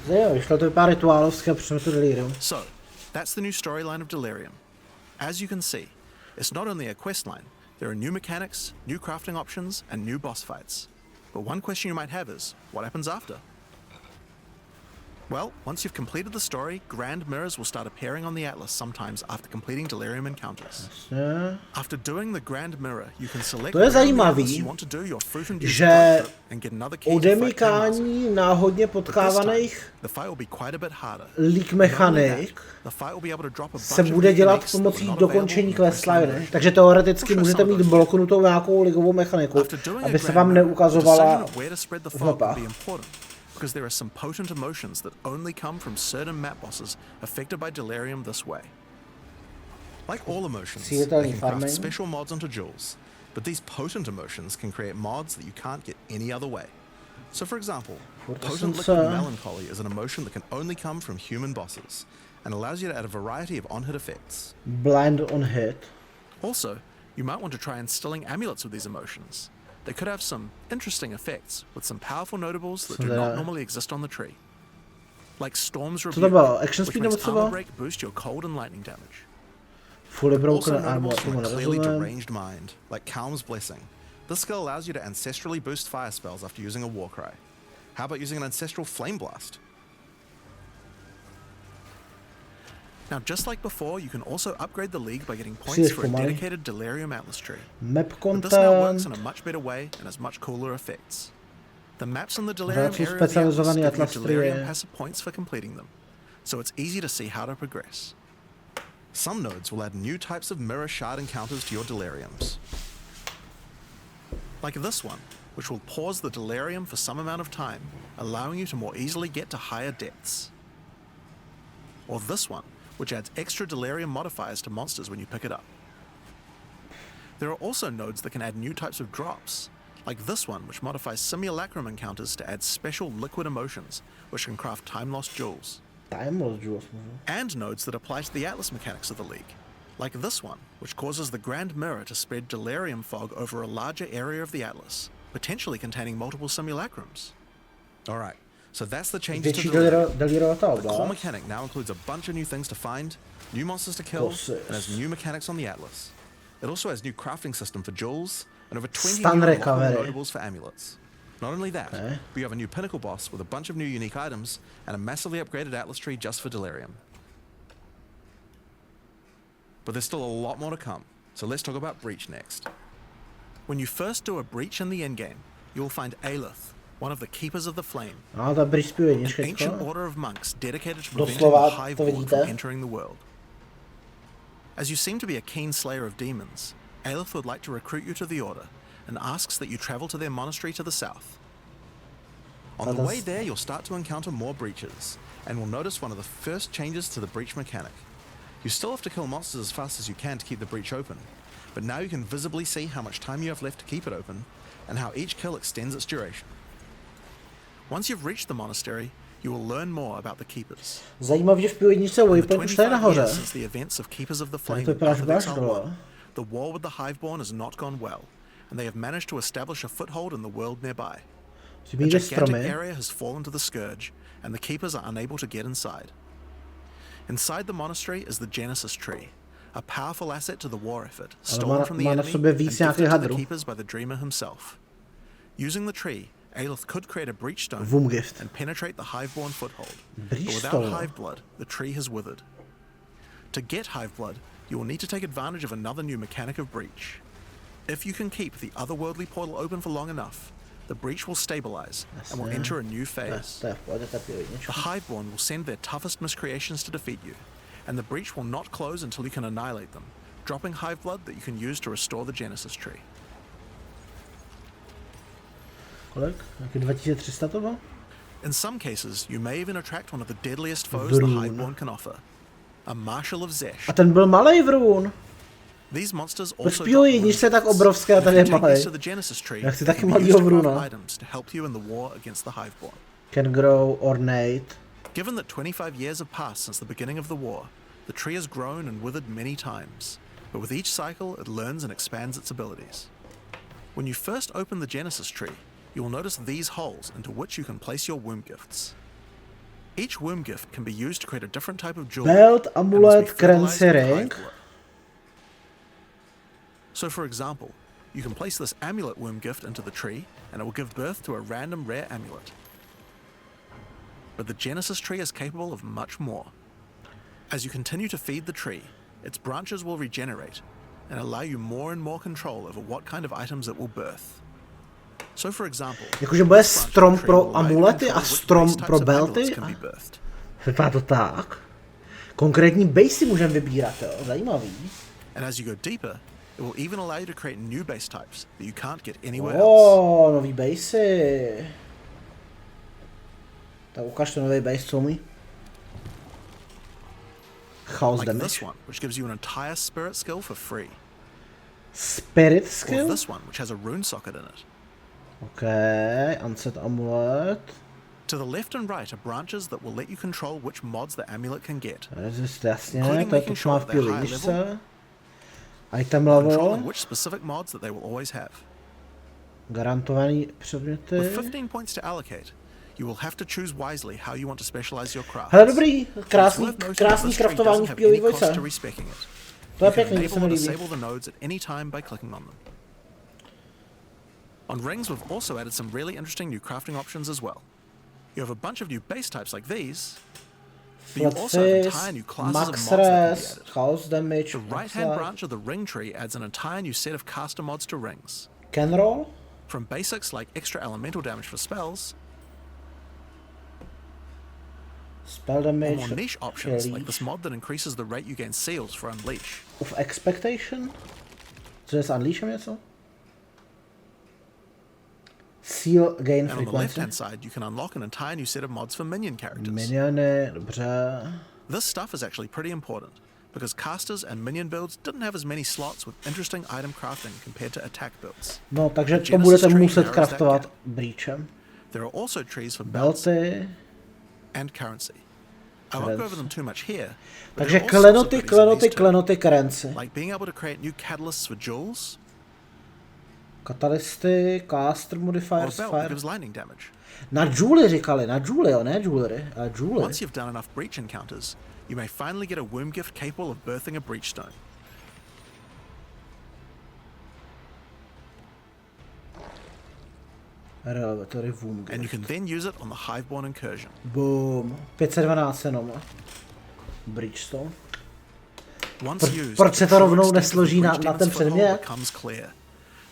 So, that's the new storyline of Delirium. As you can see, it's not only a quest line, there are new mechanics, new crafting options, and new boss fights. But one question you might have is, what happens after? Well, once you've completed the story, grand mirrors will start appearing on the Atlas sometimes after completing Delirium encounters. After doing the grand mirror, you can select to je zajímavý, že odemykání náhodně potkávaných league mechanik se bude dělat pomocí dokončení questline, takže teoreticky můžete mít bloknutou nějakou ligovou mechaniku, aby se vám neukazovala v mapách. Because there are some potent emotions that only come from certain map bosses affected by Delirium this way. Like all emotions, they can craft special mods onto jewels, but these potent emotions can create mods that you can't get any other way. So for example, potent liquid melancholy is an emotion that can only come from human bosses, and allows you to add a variety of on-hit effects. Blind on hit. Also, You might want to try instilling amulets with these emotions. They could have some interesting effects with some powerful notables that do not normally exist on the tree. Like Storm's Rebuke, which makes armor break boost your cold and lightning damage. Also notables from a clearly deranged mind, like Calm's Blessing. This skill allows you to ancestrally boost fire spells after using a Warcry. How about using an Ancestral Flame Blast? Now, just like before, you can also upgrade the League by getting points for a dedicated Delirium Atlas tree. Map content. But this now works in a much better way and has much cooler effects. The maps in the Delirium area of the Atlas give you Delirium passive points for completing them, so it's easy to see how to progress. Some nodes will add new types of mirror shard encounters to your Deliriums. Like this one, which will pause the Delirium for some amount of time, allowing you to more easily get to higher depths. Or this one, which adds extra Delirium modifiers to monsters when you pick it up. There are also nodes that can add new types of drops, like this one, which modifies Simulacrum encounters to add special liquid emotions, which can craft time-lost jewels. And nodes that apply to the Atlas mechanics of the League, like this one, which causes the Grand Mirror to spread Delirium fog over a larger area of the Atlas, potentially containing multiple Simulacrums. Alright. So that's the changes to Delirium. The core mechanic now includes a bunch of new things to find, new monsters to kill, and has new mechanics on the Atlas. It also has new crafting system for jewels, and over 20 new notables for amulets. Not only that, but you have a new pinnacle boss with a bunch of new unique items, and a massively upgraded Atlas tree just for Delirium. But there's still a lot more to come, so let's talk about Breach next. When you first do a Breach in the endgame, you will find Aelith, one of the Keepers of the Flame, an ancient order of monks dedicated to preventing the Hiveborn from entering the world. As you seem to be a keen slayer of demons, Aelith would like to recruit you to the order, and asks that you travel to their monastery to the south. On the way there, you'll start to encounter more breaches, and will notice one of the first changes to the breach mechanic. You still have to kill monsters as fast as you can to keep the breach open, but now you can visibly see how much time you have left to keep it open, and how each kill extends its duration. Once you've reached the monastery, you will learn more about the Keepers. Zajímavé, že v původničce Waypoint už tady nahoře. Since the events of Keepers of the Flame, the war with the Hiveborn has not gone well, and they have managed to establish a foothold in the world nearby. A gigantic area has fallen to the Scourge, and the Keepers are unable to get inside. Inside the monastery is the Genesis Tree, a powerful asset to the war effort, stolen from the enemy and gifted to the Keepers by the Dreamer himself. Using the tree, Aelith could create a breach stone and penetrate the Hiveborn foothold, but without Hiveblood, the tree has withered. To get Hiveblood, you will need to take advantage of another new mechanic of breach. If you can keep the otherworldly portal open for long enough, the breach will stabilize and will enter a new phase. The Hiveborn will send their toughest miscreations to defeat you, and the breach will not close until you can annihilate them, dropping Hiveblood that you can use to restore the Genesis Tree. In some cases, you may even attract one of the deadliest foes the Hiveborn can offer, a Marshal of Zesh. A ten byl malej vrůn. These monsters Proč also pího jedničce je tak obrovské a tady je malej? Já chci taky malýho vrůna. Can grow ornate. Given that 25 years have passed since the beginning of the war, the tree has grown and withered many times, but with each cycle it learns and expands its abilities. When you first open the Genesis tree, you will notice these holes into which you can place your womb gifts. Each womb gift can be used to create a different type of jewelry. Belt, amulet, currency ring. So for example, you can place this amulet womb gift into the tree and it will give birth to a random rare amulet. But the Genesis tree is capable of much more. As you continue to feed the tree, its branches will regenerate and allow you more and more control over what kind of items it will birth. So for example, jakože bude strom pro amulety a strom pro belty? Vypadá to tak. Konkrétní basey můžeme vybírat, jo? Zajímavý. And as you go deeper, it will even allow you to create new base types that you can't get anywhere else. Nový basey. Tak ukaž to nový base, co mi? Chaos damage. Like this one, which gives you an entire spirit skill for free. Spirit skill? Or this one, which has a rune socket in it. Okay, unset amulet. To the left and right are branches that will let you control which mods the amulet can get. Resist, jasně, to je to, co má v pilířce. Item controlling level. which specific mods that they will always have. Garantovaný předměty. With 15 points to allocate, you will have to choose wisely how you want to specialize your crafts. Hele, dobrý, It's krásný worth noting that krásný this tree kraftování doesn't v have PoE any cost 2. to respecking it. To je You can pěkný, to se enable mi or líbí. disable the nodes at any time by clicking on them. On rings, we've also added some really interesting new crafting options as well. You have a bunch of new base types like these, but you also have entire new classes of max mods that can be res, added. chaos damage, The right-hand branch of the ring tree adds an entire new set of caster mods to rings. can roll, From basics like extra elemental damage for spells, spell or damage, more niche options like leech. this mod that increases the rate you gain seals for Unleash. Of expectation? Co je s Unleashem něco? Seal gain And on the frequency. left-hand side, you can unlock an entire new set of mods for minion characters. Miniony, dobře. This stuff is actually pretty important, because casters and minion builds didn't have as many slots with interesting item crafting compared to attack builds. No, takže The to Genesis budete tree muset narrows craftovat that gap. breachem. There are also trees for belts Belty. and currency. I won't go over them too much here, but Takže there are all sorts of klenoty, goodies in klenoty, these too, klenoty, currency. like being able to create new catalysts for jewels, Katalysty, caster or a modifiers, belt that fire. gives lightning damage. Na jewelry říkali, na jewelry, jo, ne jewelry, ale jewelry. Once you've done enough breach encounters, you may finally get a womb gift capable of birthing a breach stone. Relevatory boom. And you can then use it on the Hiveborn incursion. Boom. 512 jenom. Bridgestone. Once used, proč se the to true rovnou extent of the nesloží na breach demon's ten foothold předmět? becomes clear.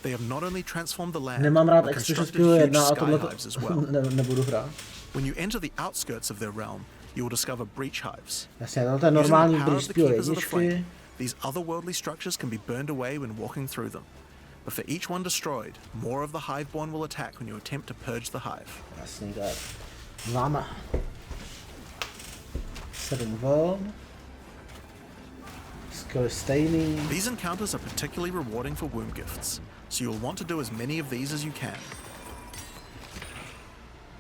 They have not only transformed the land, Nemám rád but Expression constructed Skill huge 1 a sky tohle hives as well. nebudu hrát. When you enter the outskirts of their realm, you will discover breach hives. Jasně, to je Using normální the power Bridge of the Skill keepers of the flame, 1. these otherworldly structures can be burned away when walking through them. But for each one destroyed, more of the Hiveborn will attack when you attempt to purge the hive. Jasný, tak. Máme. 7 vln. Skill je stejný. These encounters are particularly rewarding for womb gifts, so you'll want to do as many of these as you can.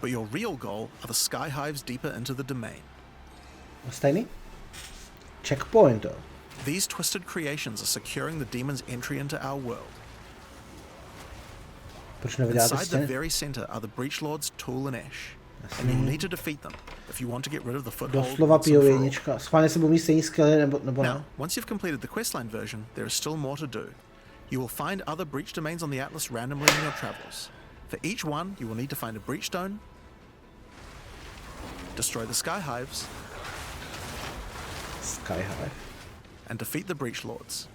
But your real goal are the sky hives deeper into the domain. Stejný? Checkpoint, jo. These twisted creations are securing the demon's entry into our world. Proč nevyděláte Inside the stěny? very center are the Breach Lords Tool and Ash, and you'll need to defeat them if you want to get rid of the foothold. Doslova once and for all. POV. Schválně se budou mít stejný skilly nebo Now, ne? once you've completed the questline version, there is still more to do. You will find other breach domains on the Atlas randomly in your travels. For each one, you will need to find a breach stone, destroy the sky hives, Skyhive. and defeat the Breach Lords.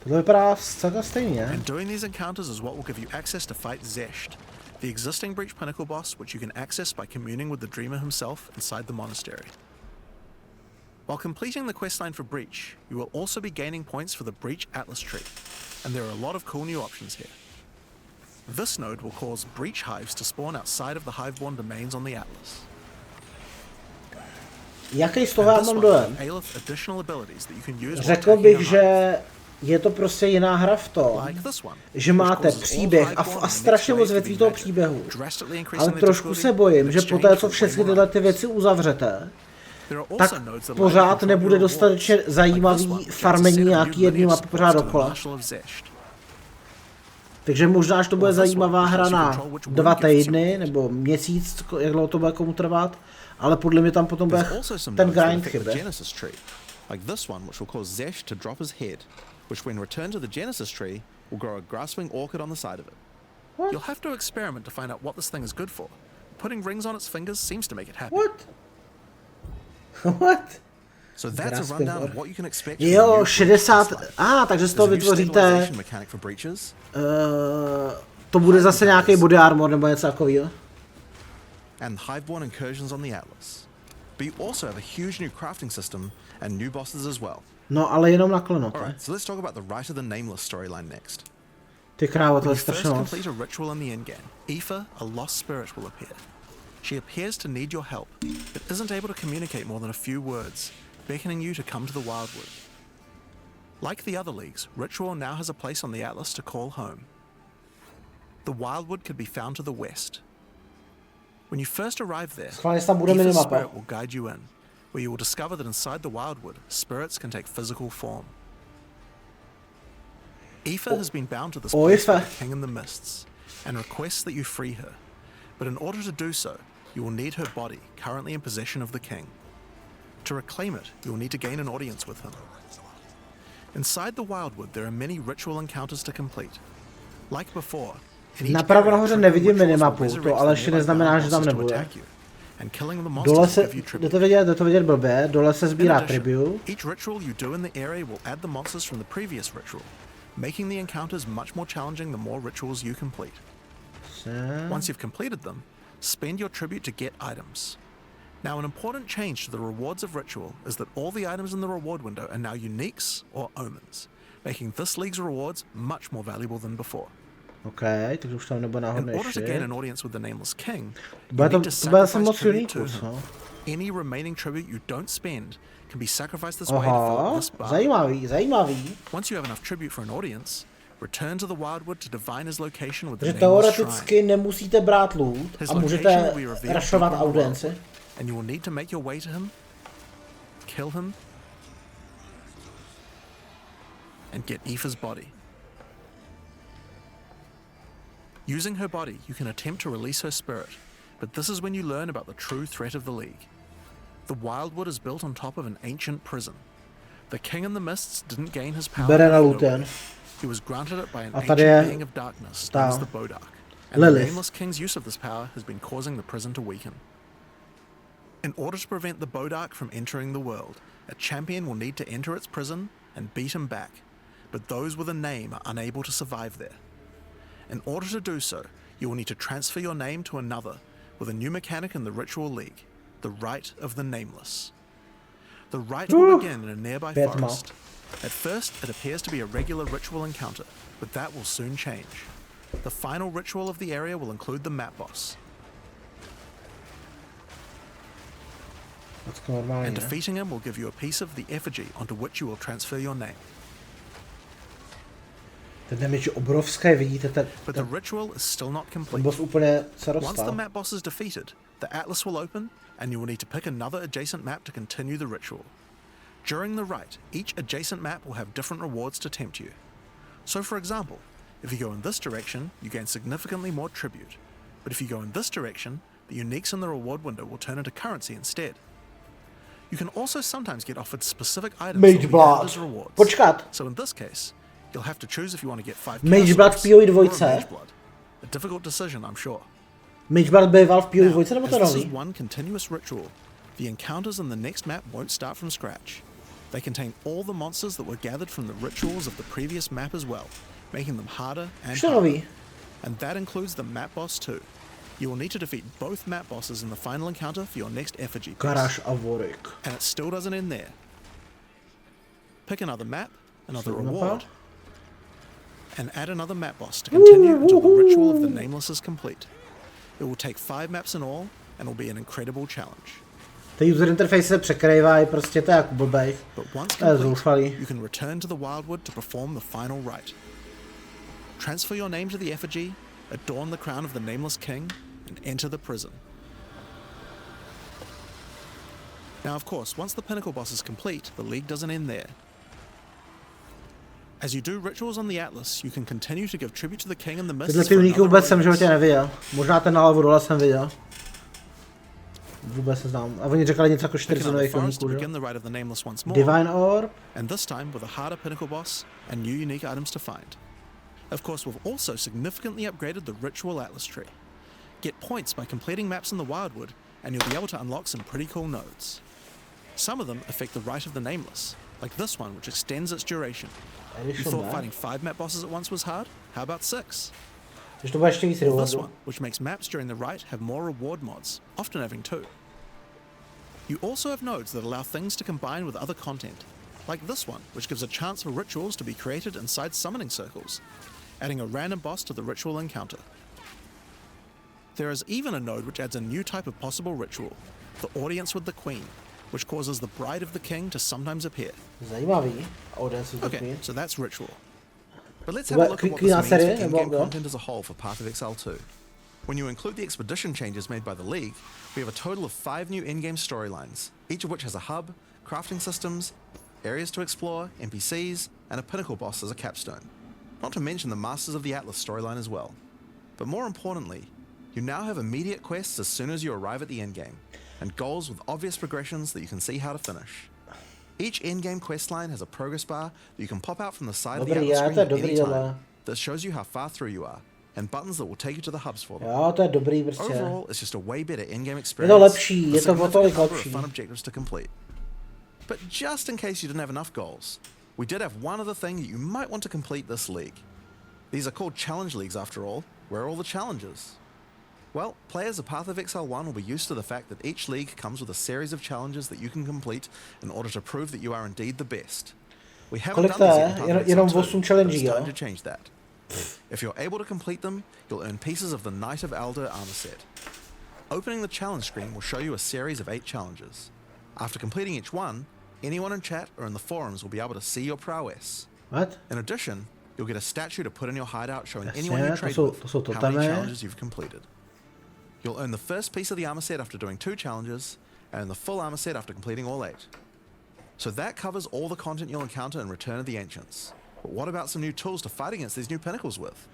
Tohle vypadá celkem stejně, ne? And doing these encounters is what will give you access to fight Zesht, the existing Breach Pinnacle boss, which you can access by communing with the Dreamer himself inside the monastery. While completing the questline for Breach, you will also be gaining points for the Breach Atlas tree, and there are a lot of cool new options here. This node will cause Breach hives to spawn outside of the Hiveborn domains on the Atlas. Jaký z toho já And this mám one will dojem? have Aleph additional abilities that you can use while Řekl attacking bych, your že je to prostě jiná hra v tom, Like this one, že which máte causes all příběh Hiveborn a in the strašně next moc wave to větví be toho magic, příběhu. drastically increasing Ale their trošku difficulty se bojím, in že exchange poté, co for way všechny more tyhle life. ty věci uzavřete, There are tak also nodes that allow you to pořád control nebude your dostatečně rewards, zajímavý like this one, which farmení adds a set of nějaký new jedný lineage mapy pořád supports to the dokola. Marshal of Zesht. Takže možná, že to bude Well, this zajímavá one hra lets you na control which 2 womb gifts you týdny want. nebo měsíc, jak dlouho to bude komu trvat, ale podle mě tam potom bude There's also some ten nodes that grind affect the chybě. Genesis tree, like this one, which will cause Zesht to drop his head, which when returned to the Genesis tree, will grow a grasping orchid on the side of it. What? You'll have to experiment to find out what this thing is good for. Putting rings on its fingers seems to make it happy. What? What? So that's a Grasping rundown of orchid. what you can expect from the Jo, new Breach 60, questline. takže z There's toho a new vytvoříte, stabilization mechanic for breaches, to bude zase nějaký body armor nebo něco takového. and Hiveborn incursions on the Atlas. But you also have a huge new crafting system and new bosses as well. No, ale jenom na klenoty. Alright, so let's talk about the Rite of the Nameless storyline next. Ty krávo, to When je you first strašně moc. complete a ritual in the endgame, Aoife, a lost spirit, will appear. She appears to need your help, but isn't able to communicate more than a few words, beckoning you to come to the Wildwood. Like the other leagues, Ritual now has a place on the Atlas to call home. The Wildwood could be found to the west. When you first arrive there, Schválně tam bude Aoife's minimapa. spirit will guide you in, where you will discover that inside the Wildwood, spirits can take physical form. Aoife has been bound to this place by the King in the Mists, and requests that you free her. But in order to do so, you will need her body, currently in possession of the King. To reclaim it, you will need to gain an audience with him. Inside the Wildwood, there are many ritual encounters to complete. Like before, napravo nahoře nevidím minimapu, to ale ještě neznamená, že tam nebude. Dole se, jde to vidět blbě, dole se sbírá tribute. Each ritual you do in the area will add the monsters from the previous ritual, making the encounters much more challenging the more rituals you complete. Once you've completed them, spend your tribute to get items. Now, an important change to the rewards of ritual is that all the items in the reward window are now uniques or omens, making this league's rewards much more valuable than before. Okay, takže už tam nebude náhodný in order to gain an audience with the Nameless King, you need to sacrifice tribute to him. Any remaining tribute you don't spend can be sacrificed this way to fill up this bar. Zajímavý. Once you have enough tribute for an audience, return to the Wildwood to divine his location with the Takže Nameless teoreticky Shrine. nemusíte brát loot a můžete rushovat audienci. And you will need to make your way to him, kill him, and get Aoife's body. Using her body, you can attempt to release her spirit, but this is when you learn about the true threat of the League. The Wildwood is built on top of an ancient prison. The King in the Mists didn't gain his power. He was granted it by an ancient being of darkness known as the Bodark, and the Nameless King's use of this power has been causing the prison to weaken. In order to prevent the Bodark from entering the world, a champion will need to enter its prison and beat him back, but those with a name are unable to survive there. In order to do so, you will need to transfer your name to another with a new mechanic in the Ritual League, the Rite of the Nameless. The Rite will begin in a nearby forest. At first, it appears to be a regular ritual encounter, but that will soon change. The final ritual of the area will include the map boss. And defeating him will give you a piece of the effigy onto which you will transfer your name. Ten damage je obrovský, vidíte ten... But the ritual is still not complete. Boss úplně se Once the map boss is defeated, the atlas will open, and you will need to pick another adjacent map to continue the ritual. During the rite, each adjacent map will have different rewards to tempt you. So for example, if you go in this direction, you gain significantly more tribute. But if you go in this direction, the uniques in the reward window will turn into currency instead. You can also sometimes get offered specific items that will be as rewards. Počkat. So in this case, you'll have to choose if you want to get 5 Mage Blood v PoE 2. A difficult decision, I'm sure. Mage Blood býval v PoE 2 nebo to This is nový? one continuous ritual. The encounters in the next map won't start from scratch. They contain all the monsters that were gathered from the rituals of the previous map as well, making them harder and harder. And that includes the map boss too. You will need to defeat both map bosses in the final encounter for your next effigy piece. And it still doesn't end there. Pick another map, another reward, and add another map boss to continue until the ritual of the Nameless is complete. It will take 5 maps in all, and will be an incredible challenge. Ty user interface se překrývají, prostě to je jako blbej. But once complete, you can return to the Wildwood to perform the final rite. Transfer your name to the effigy, adorn the crown of the Nameless King, and enter the prison. Now of course, once the pinnacle boss is complete, the league doesn't end there. As you do rituals on the Atlas, you can continue to give tribute to the King and the Mists. Tyhle ty uniky vůbec jsem v životě neviděl. Možná ten nalevo dole jsem viděl. Vůbec neznám. A oni říkali něco jako 4 nových uniků, že? Divine Orb. And this time with a harder pinnacle boss and new unique items to find. Of course, we've also significantly upgraded the Ritual Atlas tree. Get points by completing maps in the Wildwood, and you'll be able to unlock some pretty cool nodes. Some of them affect the Rite of the Nameless, like this one, which extends its duration. You thought fighting 5 map bosses at once was hard? How about 6? This one, which makes maps during the Rite have more reward mods, often having 2. You also have nodes that allow things to combine with other content, like this one, which gives a chance for rituals to be created inside summoning circles, adding a random boss to the ritual encounter. There is even a node which adds a new type of possible ritual, the audience with the Queen, which causes the bride of the king to sometimes appear. Okay, so that's ritual. But let's have a look at what this means for in-game content as a whole for Path of Exile 2. When you include the expedition changes made by the League, we have a total of 5 new in-game storylines, each of which has a hub, crafting systems, areas to explore, NPCs, and a pinnacle boss as a capstone. not to mention the Masters of the Atlas storyline as well. But more importantly, you now have immediate quests as soon as you arrive at the endgame, and goals with obvious progressions that you can see how to finish. Each endgame questline has a progress bar that you can pop out from the side of the Atlas screen at any time that shows you how far through you are, and buttons that will take you to the hubs for them. Jo, to je dobrý prostě. Overall, it's just a way better in-game experience. Je to lepší, je to o tolik lepší. Fun objectives to complete. But just in case you didn't have enough goals, we did have one other thing that you might want to complete this league. These are called challenge leagues after all. Where are all the challenges? Well, players of Path of Exile 1 will be used to the fact that each league comes with a series of challenges that you can complete in order to prove that you are indeed the best. We haven't done this yet in Path of Exile 2, but it's time to change that. If you're able to complete them, you'll earn pieces of the Knight of Aldur armor set. Opening the challenge screen will show you a series of 8 challenges. After completing each one, anyone in chat or in the forums will be able to see your prowess. What? In addition, you'll get a statue to put in your hideout showing anyone you trade with how many challenges you've completed. You'll earn the first piece of the armor set after doing 2 challenges, and the full armor set after completing all 8. So that covers all the content you'll encounter in Return of the Ancients. But what about some new tools to fight against these new pinnacles with?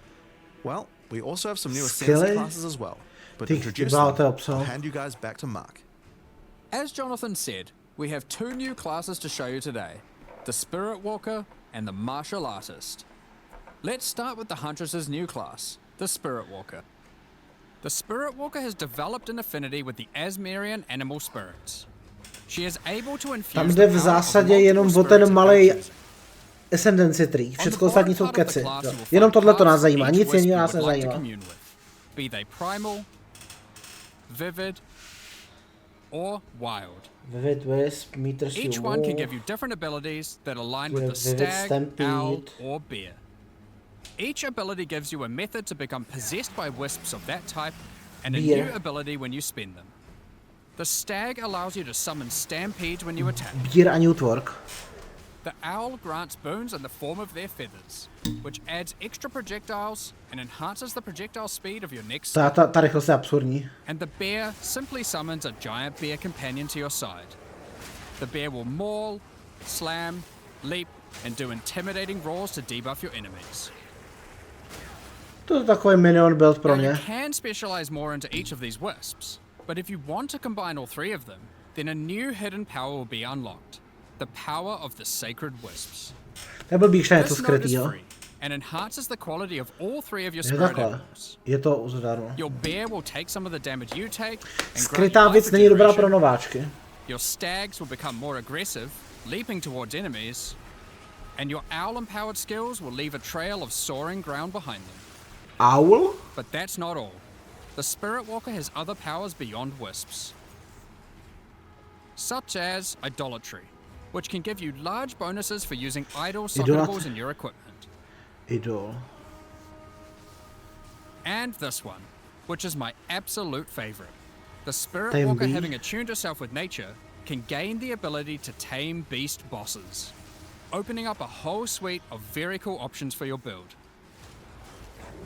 Well, we also have some new ascendancy classes as well. But to introduce them, I'll hand you guys back to Mark. As Jonathan said, we have 2 new classes to show you today. The Spirit Walker and the Martial Artist. Let's start with the Huntress's new class, the Spirit Walker. The Spirit Walker has developed an affinity with the Asmerian animal spirits. She is able to infuse tam jde v zásadě jenom o ten malej ascendancy tree. Všechno ostatní jsou keci. Jenom tohle to nás zajímá, nic jiného nás nezajímá. Be they primal, vivid, or wild. Vivid, wisp, meters. Each one can give you different abilities that align with the stag, owl, or bear. Each ability gives you a method to become possessed by wisps of that type, and a new ability when you spend them. The stag allows you to summon stampedes when you attack. Beer a Newtwork. The owl grants boons in the form of their feathers, which adds extra projectiles and enhances the projectile speed of your next ta rychlost je absurdní. And the bear simply summons a giant bear companion to your side. The bear will maul, slam, leap, and do intimidating roars to debuff your enemies. To je takový minion build pro mě. You can specialize more into each of these wisps, but if you want to combine all 3 of them, then a new hidden power will be unlocked. The power of the sacred wisps. Nebo bych šel něco skrytýho. And enhances the quality of all 3 of your spirit animals. Je to zdarma. Your bear will take some of the damage you take. Skrytá věc není dobrá pro nováčky. Your stags will become more aggressive, leaping towards enemies, and your owl-empowered skills will leave a trail of soaring ground behind them. Owl? But that's not all. The Spirit Walker has other powers beyond wisps, such as idolatry, which can give you large bonuses for using idol summons in your equipment. Idol. And this one, which is my absolute favorite. The Spirit Walker, having attuned herself with nature, can gain the ability to tame beast bosses, opening up a whole suite of very cool options for your build.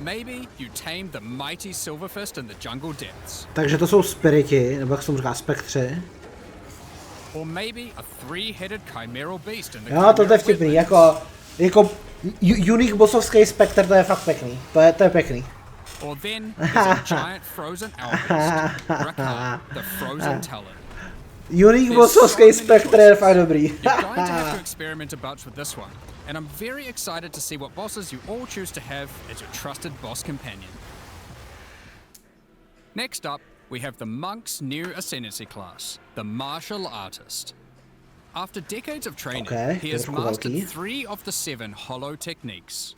Maybe you tame the mighty Silverfist in the jungle depths. Takže to jsou spiriti, nebo jak se tomu říká, spektři. Or maybe a 3-headed chimeral beast in the Jo, to je vtipný, jako unique bossovský spektr, to je fakt pěkný, to je pěkný. Or then there's a giant frozen owl beast, Raka, the frozen talon. Unique bossovský spektr je fakt dobrý. You're going to have to experiment a bunch with this one, and I'm very excited to see what bosses you all choose to have as your trusted boss companion. Next up, we have the Monk's new ascendancy class, the Martial Artist. After decades of training, he has mastered 3 of the 7 hollow techniques.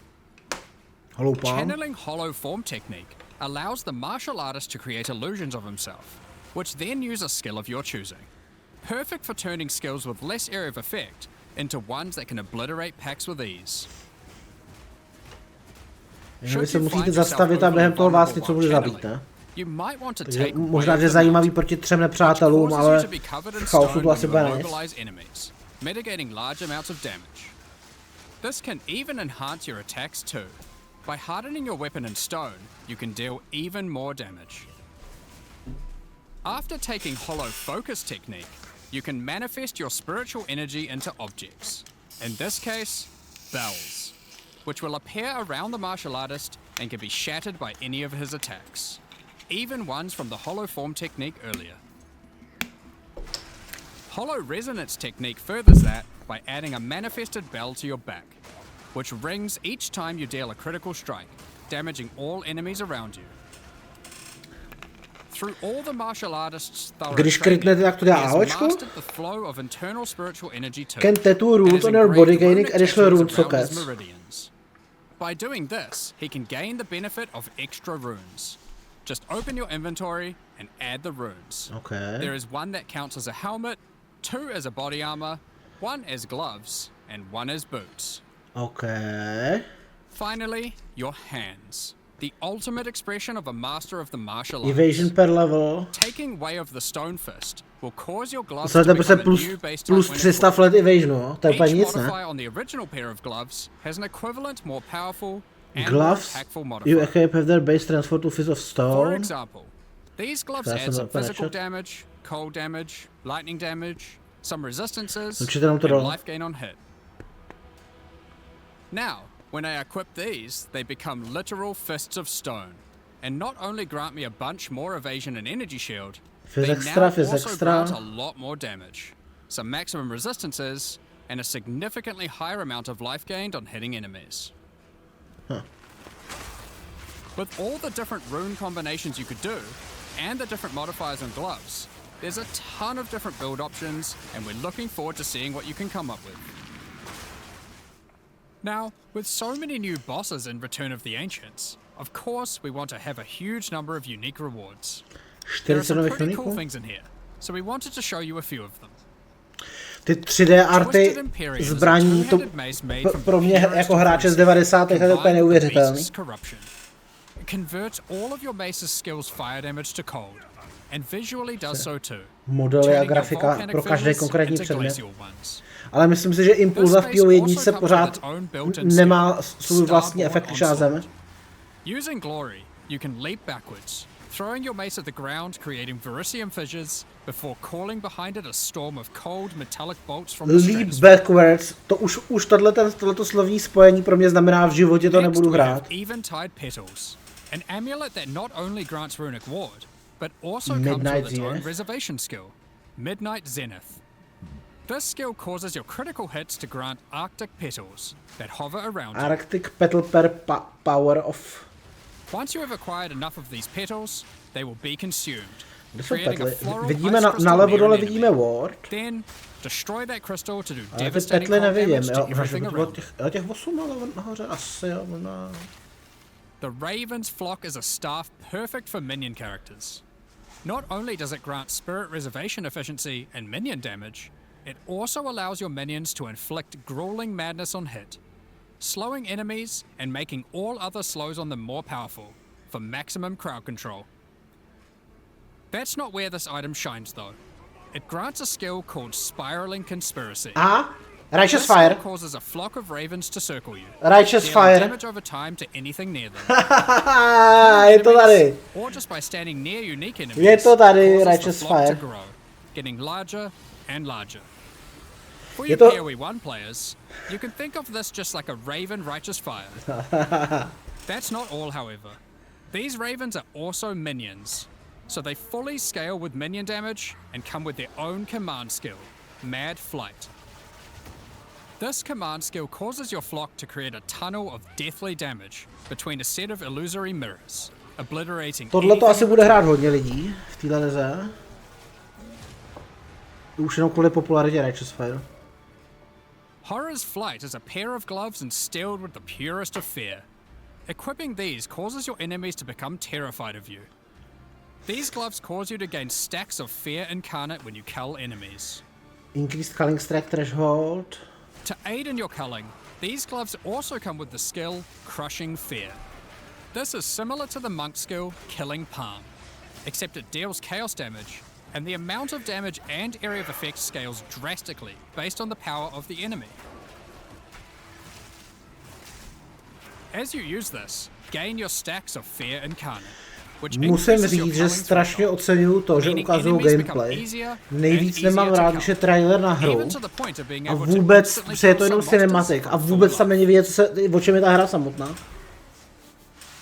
Hollow palm. Channeling hollow form technique allows the martial artist to create illusions of himself, which then use a skill of your choosing. Perfect for turning skills with less area of effect into ones that can obliterate packs with ease. Vy se musíte zastavit a během toho vás něco může zabít, ne? Takže možná, že zajímavý proti 3 nepřátelům, ale v chaosu to asi bude nice. Mitigating large amounts of damage. This can even enhance your attacks too. By hardening your weapon in stone, you can deal even more damage. After taking hollow focus technique, you can manifest your spiritual energy into objects. In this case, bells, which will appear around the martial artist and can be shattered by any of his attacks, even ones from the hollow form technique earlier. Hollow resonance technique furthers that by adding a manifested bell to your back, which rings each time you deal a critical strike, damaging all enemies around you. Through all the martial artist's thorough training, he has mastered the flow of internal spiritual energy too. Can tattoo root on your body gaining additional rune sockets. Meridians. By doing this, he can gain the benefit of extra runes. Just open your inventory and add the runes. Okay. There is one that counts as a helmet, 2 as a body armor, 1 as gloves, and 1 as boots. Okay. Finally, your hands. The ultimate expression of a master of the martial arts. Evasion per level. Taking way of the stone fist will cause your gloves to to become become a new base type plus when 300 flat evasionu, to je úplně nic, Each ne? modifier on the original pair of gloves has an equivalent, more powerful and more Gloves impactful you modifier. equip have their base transfer to Fist of For Stone. example, these gloves That's add some not bad, physical shit. damage, cold damage, lightning damage, some resistances, Určitě nám to and dalo. life gain on hit. Now, when I equip these, they become literal fists of stone, and not only grant me a bunch more evasion and energy shield, Fizz they extra, now fizz also extra. grant a lot more damage, some maximum resistances, and a significantly higher amount of life gained on hitting enemies. Huh. With all the different rune combinations you could do, and the different modifiers on gloves, there's a ton of different build options, and we're looking forward to seeing what you can come up with. Now, with so many new bosses in Return of the Ancients, of course we want to have a huge number of unique rewards. There are 40 some nových pretty cool uniků. things in here, so we wanted to show you a few of them. Ty 3D arty Twisted Imperium is a zbraní, to two-handed mace made from pro mě purest jako hráče z defense, 90. je to úplně combined with neuvěřitelný. beast's corruption. It converts all of your mace's skills fire damage to cold, and visually does so too. Modely a turning your grafika volcanic pro každý fillers konkrétní into předmět. glacial ones. Ale myslím si, že Impulsa v PO jedničce pořád nemá svůj vlastní efekt šázem. Using Glory, you can leap backwards, throwing your mace at the ground, creating Verisium fissures, before calling behind it a storm of cold metallic bolts from the Leap stratosphere. backwards, to už tohleto slovní spojení pro mě znamená v životě to nebudu hrát. Eventide Petals, an amulet that not only grants runic ward, but also comes Midnight with its own Zenith. reservation skill, Midnight Zenith. This skill causes your critical hits to grant Arctic Petals that hover around you. Arctic Petal per power of... Once you have acquired enough of these petals, they will be consumed, Kde jsou creating a petly? floral Vidíme ice crystal nalevo near dole an enemy. vidíme ward. Then, destroy that crystal to do Ale ty devastating petly cold nevidím, damage to jo. Možná, že everything by to bylo around. těch 8 ale nahoře asi, jo, možná. The Raven's Flock is a staff perfect for minion characters. Not only does it grant spirit reservation efficiency and minion damage, it also allows your minions to inflict grueling madness on hit, slowing enemies and making all other slows on them more powerful, for maximum crowd control. That's not where this item shines though. It grants a skill called Spiraling Conspiracy. Aha, Righteous This skill Fire. causes a flock of ravens to circle you, Righteous dealing Fire. damage over time to anything near them. Je to tady. Or just by standing near unique enemies, Je to tady, causes the Righteous flock to Fire. grow, getting larger and larger. For Je you to- PoE 1 players, you can think of this just like a Raven Righteous Fire. That's not all, however. These ravens are also minions, so they fully scale with minion damage and come with their own command skill, Mad Flight. This command skill causes your flock to create a tunnel of deathly damage between a set of illusory mirrors, obliterating Tohle to asi anything bude hrát hodně lidí v téhle lize. Už jenom kvůli popularitě Righteous Fire. Horror's Flight is a pair of gloves instilled with the purest of fear. Equipping these causes your enemies to become terrified of you. These gloves cause you to gain stacks of fear incarnate when you cull enemies. Increased Culling Strike Threshold. To aid in your culling, these gloves also come with the skill Crushing Fear. This is similar to the monk skill Killing Palm, except it deals chaos damage, and the amount of damage and area of effect scales drastically based on the power of the enemy. As you use this, gain your stacks of Fear Incarnate. which Musím increases your říct, že killing strašně threshold, oceňuju to, že meaning ukazují enemies become gameplay. easier Nejvíc and nemám easier to rád, kill, když je trailer na hru. even to the point of being A able to vůbec, instantly protože je to kill jenom some monsters cinematic a from vůbec full tam life. není vidět, o čem je ta hra samotná.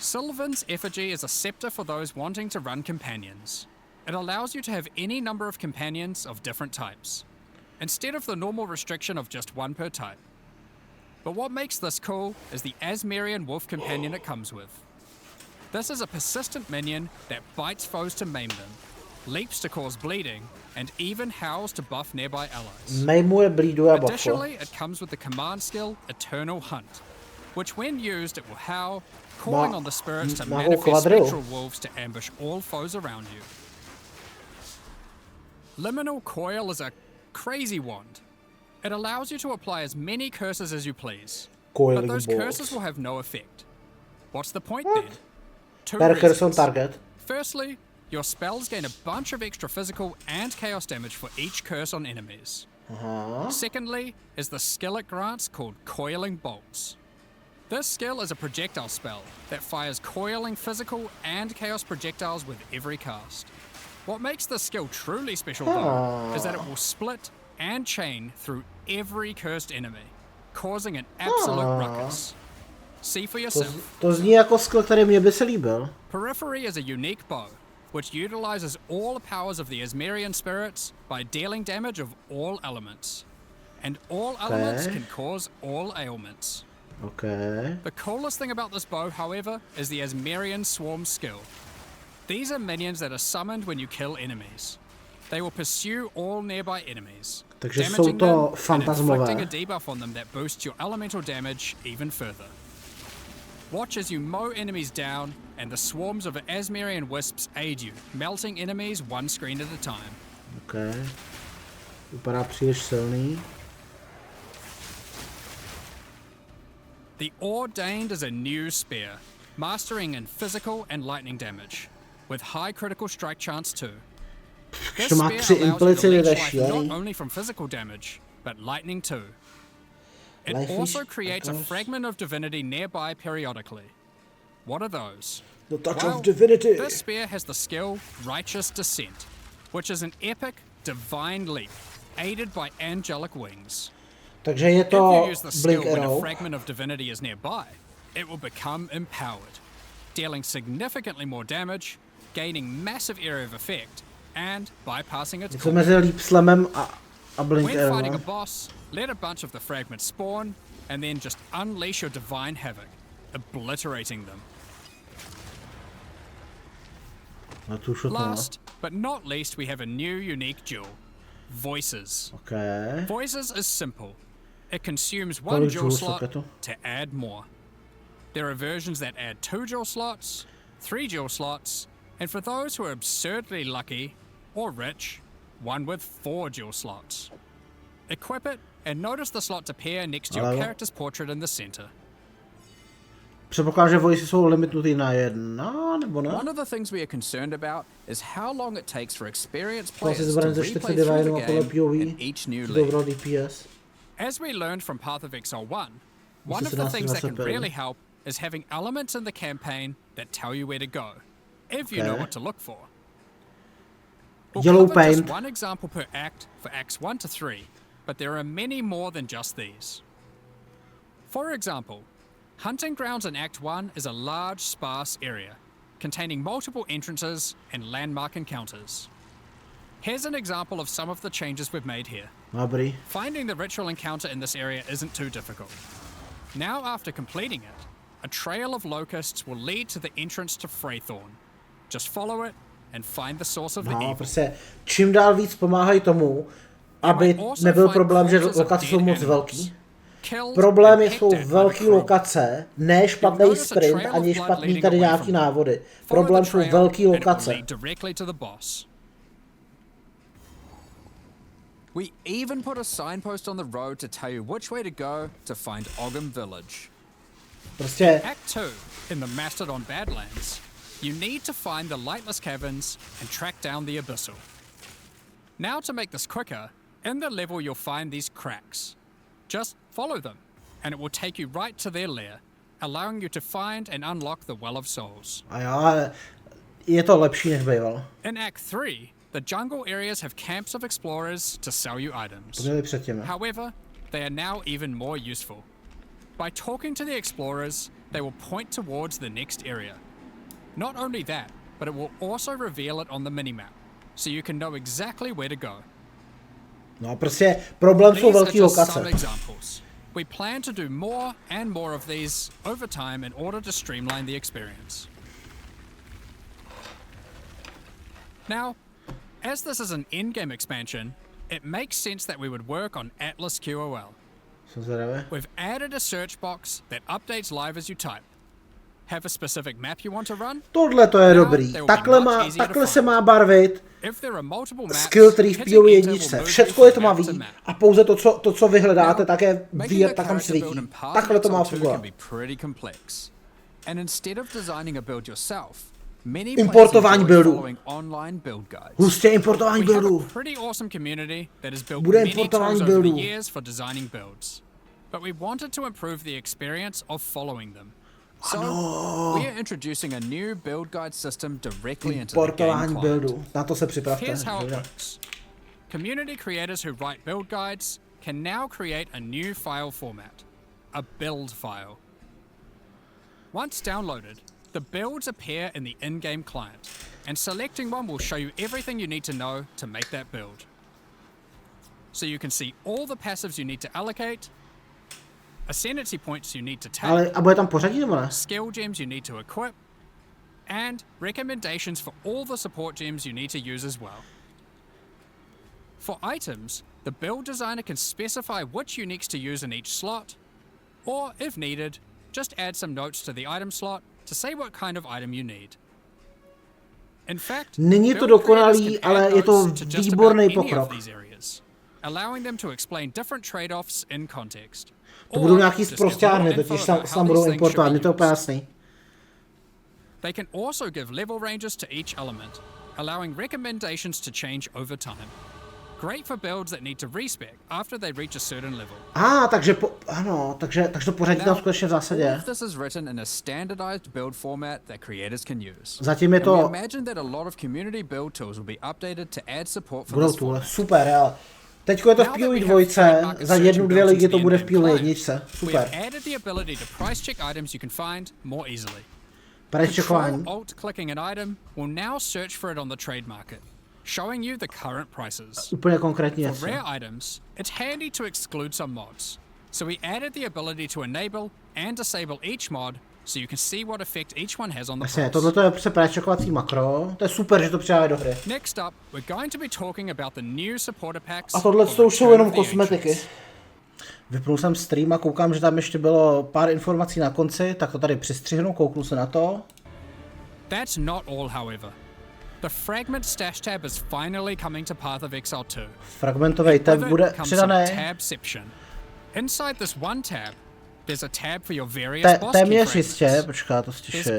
Sylvan's effigy is a scepter for those wanting to run companions. It allows you to have any number of companions of different types, instead of the normal restriction of just one per type. But what makes this cool is the Asmerian wolf companion it comes with. This is a persistent minion that bites foes to maim them, leaps to cause bleeding, and even howls to buff nearby allies. Mejmuje blídu a bafo. Additionally, it comes with the command skill Eternal Hunt, which when used it will howl, calling on the spirits to manifest quadril. spectral wolves to ambush all foes around you. Liminal Coil is a crazy wand. It allows you to apply as many curses as you please, Coiling but those balls. curses will have no effect. What's the point then? Two Per curse on reasons. target. Firstly, your spells gain a bunch of extra physical and chaos damage for each curse on enemies. Secondly, is the skill it grants called Coiling Bolts. This skill is a projectile spell that fires coiling physical and chaos projectiles with every cast. What makes this skill truly special though, is that it will split and chain through every cursed enemy, causing an absolute ruckus. See for yourself. To zní jako skill, který mě by se líbil. Periphery is a unique bow, which utilizes all the powers of the Asmerian spirits by dealing damage of all elements. And all elements can cause all ailments. Okay. The coolest thing about this bow, however, is the Asmerian Swarm skill. These are minions that are summoned when you kill enemies. They will pursue all nearby enemies, Takže jsou damaging to them and fantasmové. inflicting a debuff on them that boosts your elemental damage even further. Watch as you mow enemies down, and the swarms of Asmerian wisps aid you, melting enemies one screen at a time. Okay. Vypadá příliš silný. The Ordained is a new spear, mastering in physical and lightning damage, with high critical strike chance too. This To má spear 3 allows you to implicity leech ve life šílený. not only from physical damage, but lightning too. It Life is also creates a because- fragment of divinity nearby periodically. What are those? The touch Well, of divinity. This spear has the skill Righteous Descent, which is an epic, divine leap, aided by angelic wings. Takže je If to you use the skill Blink when a Arrow. fragment of divinity is nearby, it will become empowered, dealing significantly more damage, gaining massive area of effect, and bypassing its Je to core. mezi Leap Slamem a Blink When Arrow. fighting a boss, let a bunch of the fragments spawn, and then just unleash your divine havoc, obliterating them. No to už to Last, but not least, we have a new unique jewel. Voices. Okay. Voices is simple. It consumes one Kolik jewel jewel slot soketu? to add more. There are versions that add 2 jewel slots, 3 jewel slots, and for those who are absurdly lucky or rich, one with 4 jewel slots. Equip it and notice the slots appear next to your Ale- character's portrait in the center. Předpokládám, že voices jsou limitnutý na 1, nebo ne? One of the things we are concerned about is how long it takes for experienced To asi players to zbraň ze replay 49 through the a podle game POV. in each new league. Dobro DPS. As we learned from Path of Exile 1, one of se the dá things that can super. really help is having elements in the campaign that tell you where to go, if you know Okay. what to look for. We'll Yellow cover just paint. one example per act for acts 1 to 3, but there are many more than just these. For example, Hunting Grounds in Act 1 is a large, sparse area, containing multiple entrances and landmark encounters. Here's an example of some of the changes we've made here. Dobrý. Finding the ritual encounter in this area isn't too difficult. Now, after completing it, a trail of locusts will lead to the entrance to Freythorn. Just follow it and find the source of the No, evil. prostě čím dál víc pomáhají tomu, aby nebyl problém, že lokace jsou moc velký. Problém jsou velký lokace, ne špatný sprint ani špatný tady nějaký návody. Problém jsou velký lokace. We even put a signpost on the road to tell you which way to go to find Ogham Village. Prostě Act 2, in the Mastodon Badlands, you need to find the Lightless Caverns and track down the Abyssal. Now to make this quicker, in the level you'll find these cracks. Just follow them, and it will take you right to their lair, allowing you to find and unlock the Well of Souls. a já je to lepší než bývalo. In Act 3, the jungle areas have camps of explorers to sell you items. To byli předtím. However, they are now even more useful. By talking to the explorers, they will point towards the next area. Not only that, but it will also reveal it on the minimap, so you can know exactly where to go. No prostě problém jsou velký lokace. We plan to do more and more of these over time in order to streamline the experience. Now, as this is an in-game expansion, it makes sense that we would work on Atlas QOL. We've added a search box that updates live as you type. Have a specific map you want to run? Tohle to je dobrý. Takhle se má barvit skill tree v PO1. Všecko je tmavý a pouze to, co vy hledáte, tak tam svítí. Takhle to má fungovat. Importování buildů. Hustě importování buildů. Bude importování buildů. But we wanted to improve the experience of following them. So, we are introducing a new build guide system directly into the game client. Na to se připravte. Here's how it works. Community creators who write build guides can now create a new file format, a build file. Once downloaded, the builds appear in the in-game client, and selecting one will show you everything you need to know to make that build. So you can see all the passives you need to allocate, ascendancy points you need to take, a bude tam pořadí nebo ne? Skill gems you need to equip, and recommendations for all the support gems you need to use as well. For items, the build designer can specify which uniques to use in each slot, or if needed, just add some notes to the item slot to say what kind of item you need. In fact, není to dokonalý, ale je to výborný pokrok. Allowing them to explain different trade-offs in context. To budou nějaký sprosťárny, totiž tam budou importovat, je to úplně jasný. They can also give level ranges to each element, allowing recommendations to change over time. Great for builds that need to respec after they reach a certain level. Takže to pořadí tam skutečně v zásadě. This is written in a standardized build format that creators can use. Zatím je to. Imagine that a lot of community build tools will be updated to add support for budou this format. Super, ale teďko je to v PoE 2, za 1-2 ligy to bude v PoE 1, super. Price checkování. Alt-clicking an item will now search for it on the trade market, showing you the current prices. Úplně konkrétní věc. For rare items, it's handy to exclude some mods. So we added the ability to enable and disable each mod, so you can see what effect each one has on the price. Tohle je prostě price checkovací makro. To je super, že to přidávají do hry. Next up, we're going to be talking about the new supporter packs. A tohle už jsou jenom kosmetiky. Vypnul jsem stream a koukám, že tam ještě bylo pár informací na konci, tak to tady přistřihnu, kouknu se na to. That's not all, however. The fragment stash tab is finally coming to Path of Exile 2. Fragmentový tab bude přidaný. Inside this one tab, there's a tab for your various boss téměř jistě, počká, to stiším.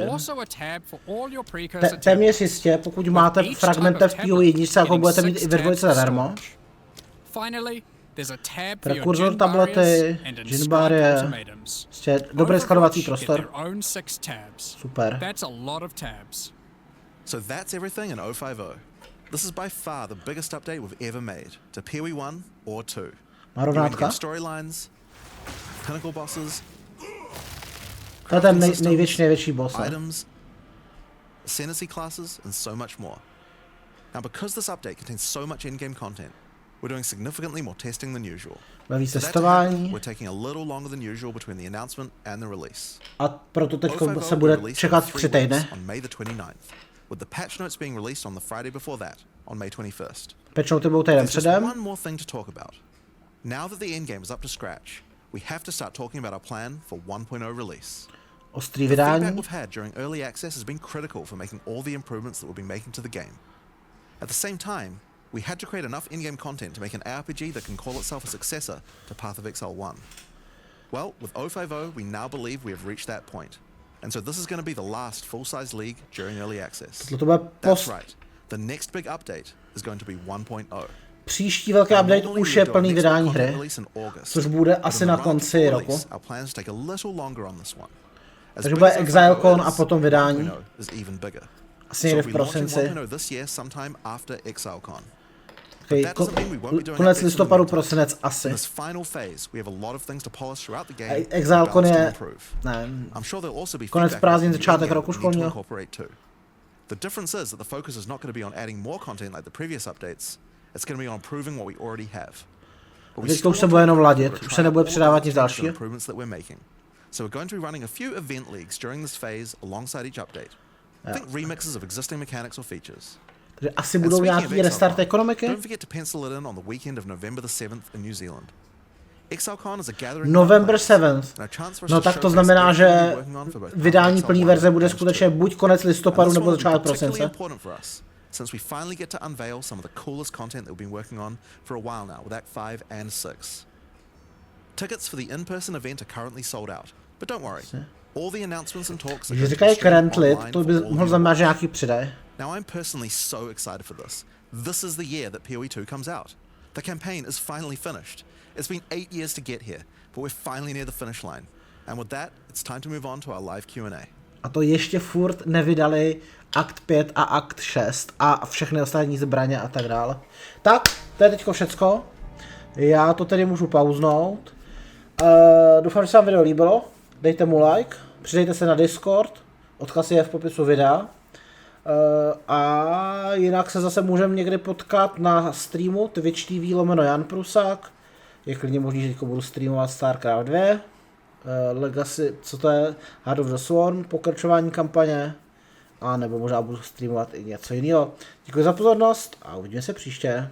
Téměř jistě, pokud máte fragmenty v PoE 1, jako budete mít i ve 2 zadarmo. Prekurzor tablety, Ginbar je dobrý skladovací prostor. Super. So that's everything in 0.5. This is by far the biggest update we've ever made to PoE 1 or 2. Má rovnátka? Storylines, pinnacle bosses, to je ten největší boss. Items, ascendancy classes, and so much more. Now, because this update contains so much in-game content, we're doing significantly more testing than usual. So testování. We're taking a little longer than usual between the announcement and the release. A proto teďko se bude čekat 3 týdny. On May the 29th, with the patch notes being released on the Friday before that, on May 21st. Patch noty budou týden předem. One more thing to talk about. Now that the endgame is up to scratch, we have to start talking about our plan for 1.0 release. Ostrý The feedback vydání. we've had during early access has been critical for making all the improvements that we'll be making to the game. At the same time, we had to create enough in-game content to make an RPG that can call itself a successor to Path of Exile 1. Well, with 0.5, we now believe we have reached that point. And so this is going to be the last full-size league during early access. That's right. The next big update is going to be 1.0. Příští velký update už je plný vydání hry, což bude asi na konci roku. Takže bude ExileCon a potom vydání. Asi někde v prosinci. Okay, konec listopadu, prosinec asi. ExileCon je... ne, konec prázdnin, začátek roku školního. The difference is that the focus is not going to be on adding more content like the previous updates. It's going to be on improving what we already have. Teďka už se bude jenom ladit, už se nebude přidávat nic dalšího. So we're going to be running a few event leagues during this phase alongside each update. Think remixes of existing mechanics or features. Takže asi budou nějaký restart ekonomiky? Don't forget to pencil it in on the weekend of November the 7th in New Zealand. ExileCon is a gathering November 7th. No tak to znamená, že vydání plný verze bude skutečně buď konec listopadu nebo začátek prosince. Since we finally get to unveil some of the coolest content that we've been working on for a while now with Act 5 and 6. Tickets for the in-person event are currently sold out, but don't worry. All the announcements and talks are going to be streamed online to by mohl znamenat, že nějaký přidaj. Now I'm personally so excited for this. This is the year that PoE 2 comes out. The campaign is finally finished. It's been 8 years to get here, but we're finally near the finish line. And with that, it's time to move on to our live Q&A. A to ještě furt nevydali akt 5 a akt 6 a všechny ostatní zbraně a tak dále. Tak, to je teďko všecko. Já to tedy můžu pauznout. Doufám, že se vám video líbilo. Dejte mu like, přidejte se na Discord, odkaz je v popisu videa. A jinak se zase můžeme někdy potkat na streamu Twitch TV /Jan Prušák. Je klidně možný, že teďko budu streamovat StarCraft 2. Legacy, co to je? Heart of the Swarm, pokračování kampaně. A nebo možná budu streamovat i něco jiného. Děkuji za pozornost a uvidíme se příště.